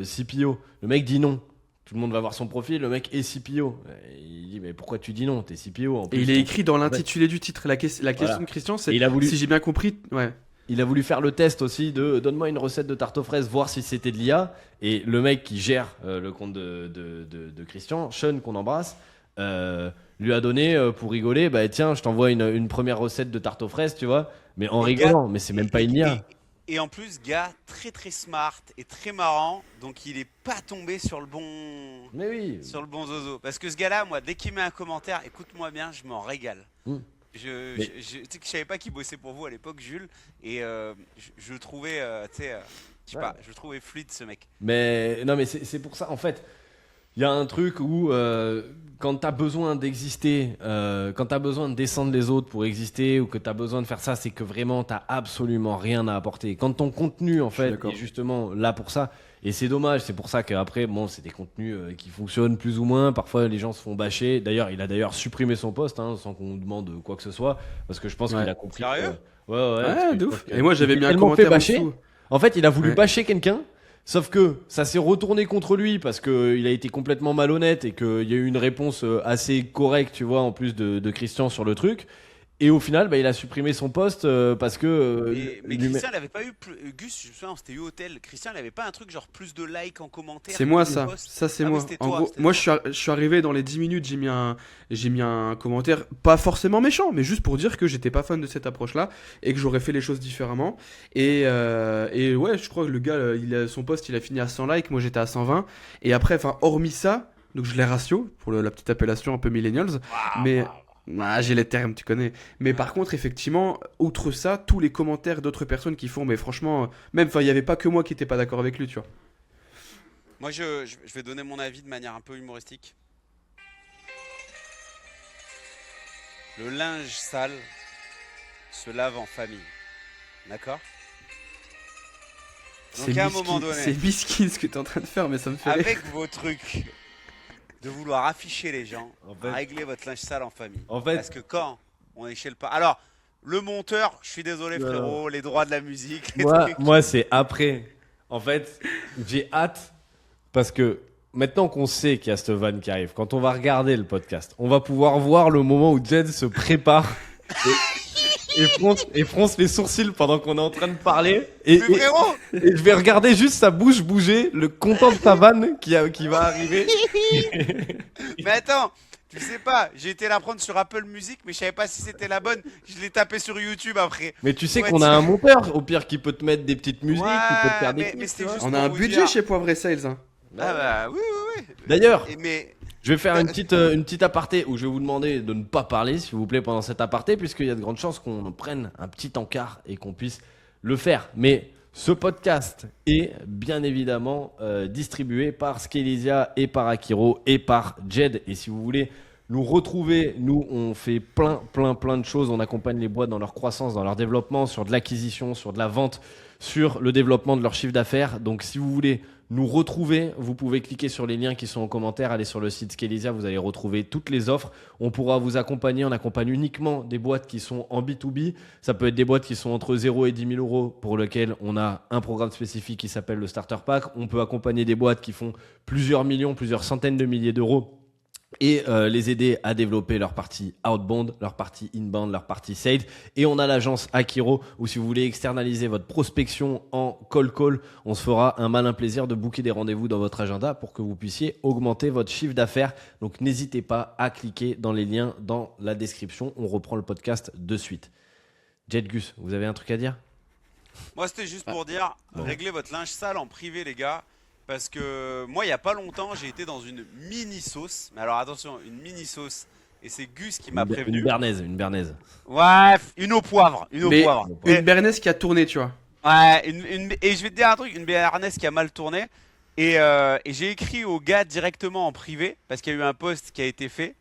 CPO? Le mec dit non. Tout le monde va voir son profil, le mec est CPO. Il dit mais pourquoi tu dis non? T'es CPO en plus. Et il est écrit dans l'intitulé du titre. La question de Christian, c'est Et il a voulu- si j'ai bien compris, ouais. Il a voulu faire le test aussi de donne-moi une recette de tarte aux fraises, voir si c'était de l'IA. Et le mec qui gère le compte de Christian, Sean qu'on embrasse, lui a donné pour rigoler, bah tiens, je t'envoie une première recette de tarte aux fraises, tu vois, mais en rigolant, mais c'est même pas une IA. Et en plus, gars, très très smart et très marrant, donc il est pas tombé sur le bon Mais oui. zozo. Parce que ce gars-là, moi, dès qu'il met un commentaire, écoute-moi bien, je m'en régale. Mm. Tu sais que je savais pas qu'il bossait pour vous à l'époque, Jules, et je le trouvais, tu sais, je sais pas, je le trouvais fluide ce mec. Mais non, mais c'est pour ça, en fait, il y a un truc où quand t'as besoin d'exister, quand t'as besoin de descendre les autres pour exister, ou que t'as besoin de faire ça, c'est que vraiment t'as absolument rien à apporter. Quand ton contenu, en fait, d'accord. est justement là pour ça, Et c'est dommage, c'est pour ça qu'après, bon, c'est des contenus qui fonctionnent plus ou moins. Parfois, les gens se font bâcher. D'ailleurs, il a d'ailleurs supprimé son poste hein, sans qu'on nous demande quoi que ce soit. Parce que je pense Ouais. qu'il a compris. Sérieux Ouais, parce Ouais, que de je ouf. pense que- Et moi, j'avais il mis s'est un tellement fait commentaire en bâcher. dessous. En fait, il a voulu Ouais. bâcher quelqu'un. Sauf que ça s'est retourné contre lui parce qu'il a été complètement malhonnête et qu'il y a eu une réponse assez correcte, tu vois, en plus de Christian sur le truc. Et au final, bah, il a supprimé son poste parce que. Mais Christian, il avait pas eu Gus, je me souviens, c'était eu hôtel. Christian, il avait pas un truc genre plus de likes en commentaire. C'est moi que ça, de posts ça c'est Ah oui, moi. c'était En toi, gros, c'était moi toi. je suis arrivé dans les 10 minutes, j'ai mis un commentaire, pas forcément méchant, mais juste pour dire que j'étais pas fan de cette approche-là et que j'aurais fait les choses différemment. Et ouais, je crois que le gars, son post, il a fini à 100 likes, moi j'étais à 120. Et après, enfin, hormis ça, donc je l'ai ratio, pour la petite appellation un peu millennials, mais... Ah, j'ai les termes, tu connais. Mais par contre, effectivement, outre ça, tous les commentaires d'autres personnes qui font, mais franchement, même, enfin, il y avait pas que moi qui était pas d'accord avec lui, tu vois. Moi, je vais donner mon avis de manière un peu humoristique. Le linge sale se lave en famille. D'accord? Donc, à un moment donné, C'est biscuit ce que t'es en train de faire, mais ça me fait rire. avec vos trucs de vouloir afficher les gens, En fait- réglez votre linge sale en famille. En fait- Parce que quand on est chez le pas. Alors, le monteur, je suis désolé, Non, frérot, les droits de la musique, les Moi, trucs. moi c'est après. En fait, j'ai hâte parce que maintenant qu'on sait qu'il y a cette vanne qui arrive, quand on va regarder le podcast, on va pouvoir voir le moment où Jed se prépare et fronce les sourcils pendant qu'on est en train de parler. Et, Mais frérot, et je vais regarder juste sa bouche bouger, le content de sa vanne qui va arriver. mais attends, tu sais pas, j'ai été la prendre sur Apple Music, mais je savais pas si c'était la bonne. Je l'ai tapé sur YouTube après. Mais tu sais Ouais, qu'on a un monteur, au pire, qui peut te mettre des petites musiques, qui peut te faire des mais clips, c'était tu vois. juste On pour a un vous budget dire. chez Poivre et Sales, hein. Ah bah oui, oui, oui. D'ailleurs, Mais je vais faire une petite aparté où je vais vous demander de ne pas parler, s'il vous plaît, pendant cet aparté, puisqu'il y a de grandes chances qu'on prenne un petit encart et qu'on puisse le faire. Mais ce podcast est bien évidemment distribué par Skelesia et par Akiro et par Jed. Et si vous voulez nous retrouver, nous, on fait plein de choses. On accompagne les boîtes dans leur croissance, dans leur développement, sur de l'acquisition, sur de la vente, sur le développement de leur chiffre d'affaires. Donc, si vous voulez nous retrouver, vous pouvez cliquer sur les liens qui sont en commentaire, aller sur le site Skelesia, vous allez retrouver toutes les offres. On pourra vous accompagner, on accompagne uniquement des boîtes qui sont en B2B. Ça peut être des boîtes qui sont entre 0 et 10 000 euros pour lesquelles on a un programme spécifique qui s'appelle le Starter Pack. On peut accompagner des boîtes qui font plusieurs millions, plusieurs centaines de milliers d'euros et les aider à développer leur partie outbound, leur partie inbound, leur partie sales. Et on a l'agence Akiro où si vous voulez externaliser votre prospection en call, on se fera un malin plaisir de booker des rendez-vous dans votre agenda pour que vous puissiez augmenter votre chiffre d'affaires. Donc n'hésitez pas à cliquer dans les liens dans la description. On reprend le podcast de suite. Jet Gus, vous avez un truc à dire? moi, c'était juste pour dire, Bon. réglez votre linge sale en privé, les gars. Parce que moi, il y a pas longtemps, j'ai été dans une mini sauce. Mais alors attention, une mini sauce. Et c'est Gus qui m'a Une prévenu. bernaise. Ouais, une au poivre. Une au Mais poivre. une bernaise qui a tourné, tu vois. Ouais, et je vais te dire un truc, une béarnaise qui a mal tourné. Et j'ai écrit au gars directement en privé, parce qu'il y a eu un post qui a été fait.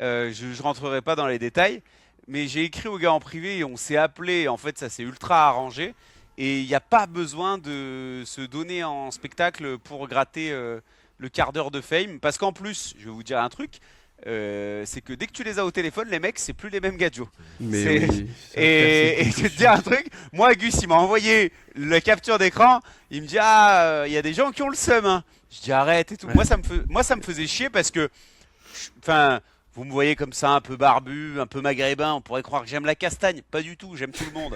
Je rentrerai pas dans les détails, mais j'ai écrit au gars en privé et on s'est appelé. En fait, ça s'est ultra arrangé. Et il n'y a pas besoin de se donner en spectacle pour gratter le quart d'heure de fame. Parce qu'en plus, je vais vous dire un truc, c'est que dès que tu les as au téléphone, les mecs, c'est plus les mêmes gadgets. Mais C'est- oui, c'est un Et classique. je vais te dire un truc, moi Gus il m'a envoyé la capture d'écran, il me dit ah il y a des gens qui ont le seum hein. Je dis arrête et tout. Ouais. Moi ça me faisait chier parce que enfin vous me voyez comme ça un peu barbu, un peu maghrébin, on pourrait croire que j'aime la castagne, pas du tout, j'aime tout le monde.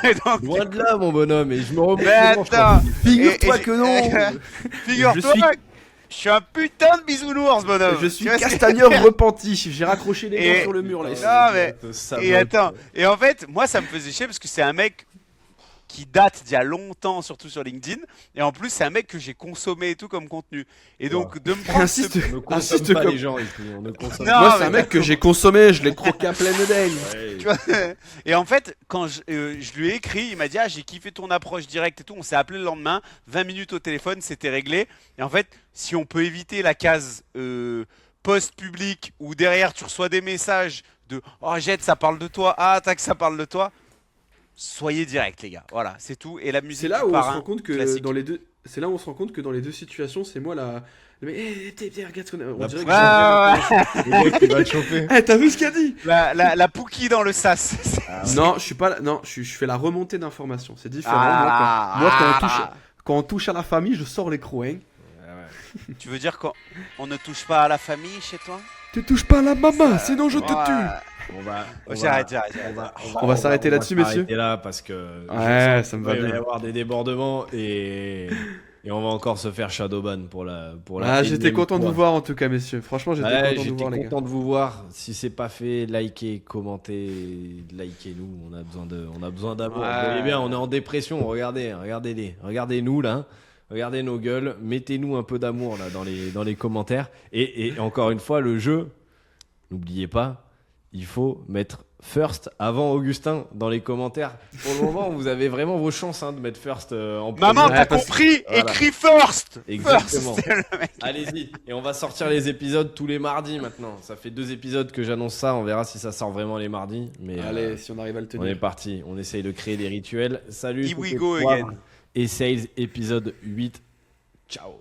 Et donc, Loin de là, mon bonhomme, et je me remets. mais attends, Figure-toi et- que non. figure-toi, Je suis- je suis un putain de bisounours bonhomme. Je suis Tu vois ce que- castagneur repenti. J'ai raccroché les Et- dents sur le mur là. Non, mais- Et attends, et en fait, moi ça me faisait chier parce que c'est un mec qui date d'il y a longtemps, surtout sur LinkedIn, et en plus c'est un mec que j'ai consommé et tout comme contenu. Et donc de me prendre Insiste, ce... On ne consomme insiste pas comme. les gens ici, on ne consomme Non, Moi, c'est mais un mec que j'ai consommé, je l'ai croqué à pleine daigne. Ouais. tu vois. Et en fait, quand je lui ai écrit, il m'a dit ah j'ai kiffé ton approche directe et tout, on s'est appelé le lendemain, 20 minutes au téléphone, c'était réglé. Et en fait, si on peut éviter la case post public où derrière tu reçois des messages de oh Jette ça parle de toi, ah tac ça parle de toi. soyez direct, les gars. Voilà, c'est tout. Et la musique C'est là du où on se parrain, rend compte que classique. dans les deux. C'est là où on se rend compte que dans les deux situations, c'est moi la. Mais regarde ce qu'on a. On La dirait que Ouais, j'ai ouais, vraiment- Le mec qui va te chauffer. Eh, t'as vu ce qu'il a dit? la Pookie dans le sas. Non, je suis pas. Non, je fais la remontée d'informations. C'est différent. Ah, Moi, ah. quand on touche à la famille, je sors les crocs. Hein. Tu veux dire qu'on ne touche pas à la famille chez toi? Tu touches pas à la maman, sinon je te Ouais. tue. On va, J'arrête. On va s'arrêter là-dessus, messieurs. s'arrêter là parce que Ouais, je sens ça me qu'il va va y bien. avoir des débordements et on va encore se faire shadowban pour la J'étais énième content de fois. vous voir en tout cas, messieurs. Franchement, j'étais Ouais, content de vous j'étais voir, les gars. content de vous voir. Si c'est pas fait, likez, commentez, likez-nous. On a besoin d'amour. Ouais. Vous voyez bien, on est en dépression. Regardez-nous là. Regardez nos gueules. Mettez-nous un peu d'amour là dans les commentaires. Et encore une fois, le jeu. N'oubliez pas, il faut mettre first avant Augustin dans les commentaires. Pour le moment, vous avez vraiment vos chances de mettre first en premier. Maman, Ouais, t'as parce- compris? Voilà. Écris first. Exactement. First. Allez-y. Et on va sortir les épisodes tous les mardis maintenant. Ça fait 2 épisodes que j'annonce ça. On verra si ça sort vraiment les mardis. Mais Allez, si on arrive à le on est tenir. parti. On essaye de créer des rituels. Salut. Here we c'était go Poivre again. Et Sales épisode 8. Ciao.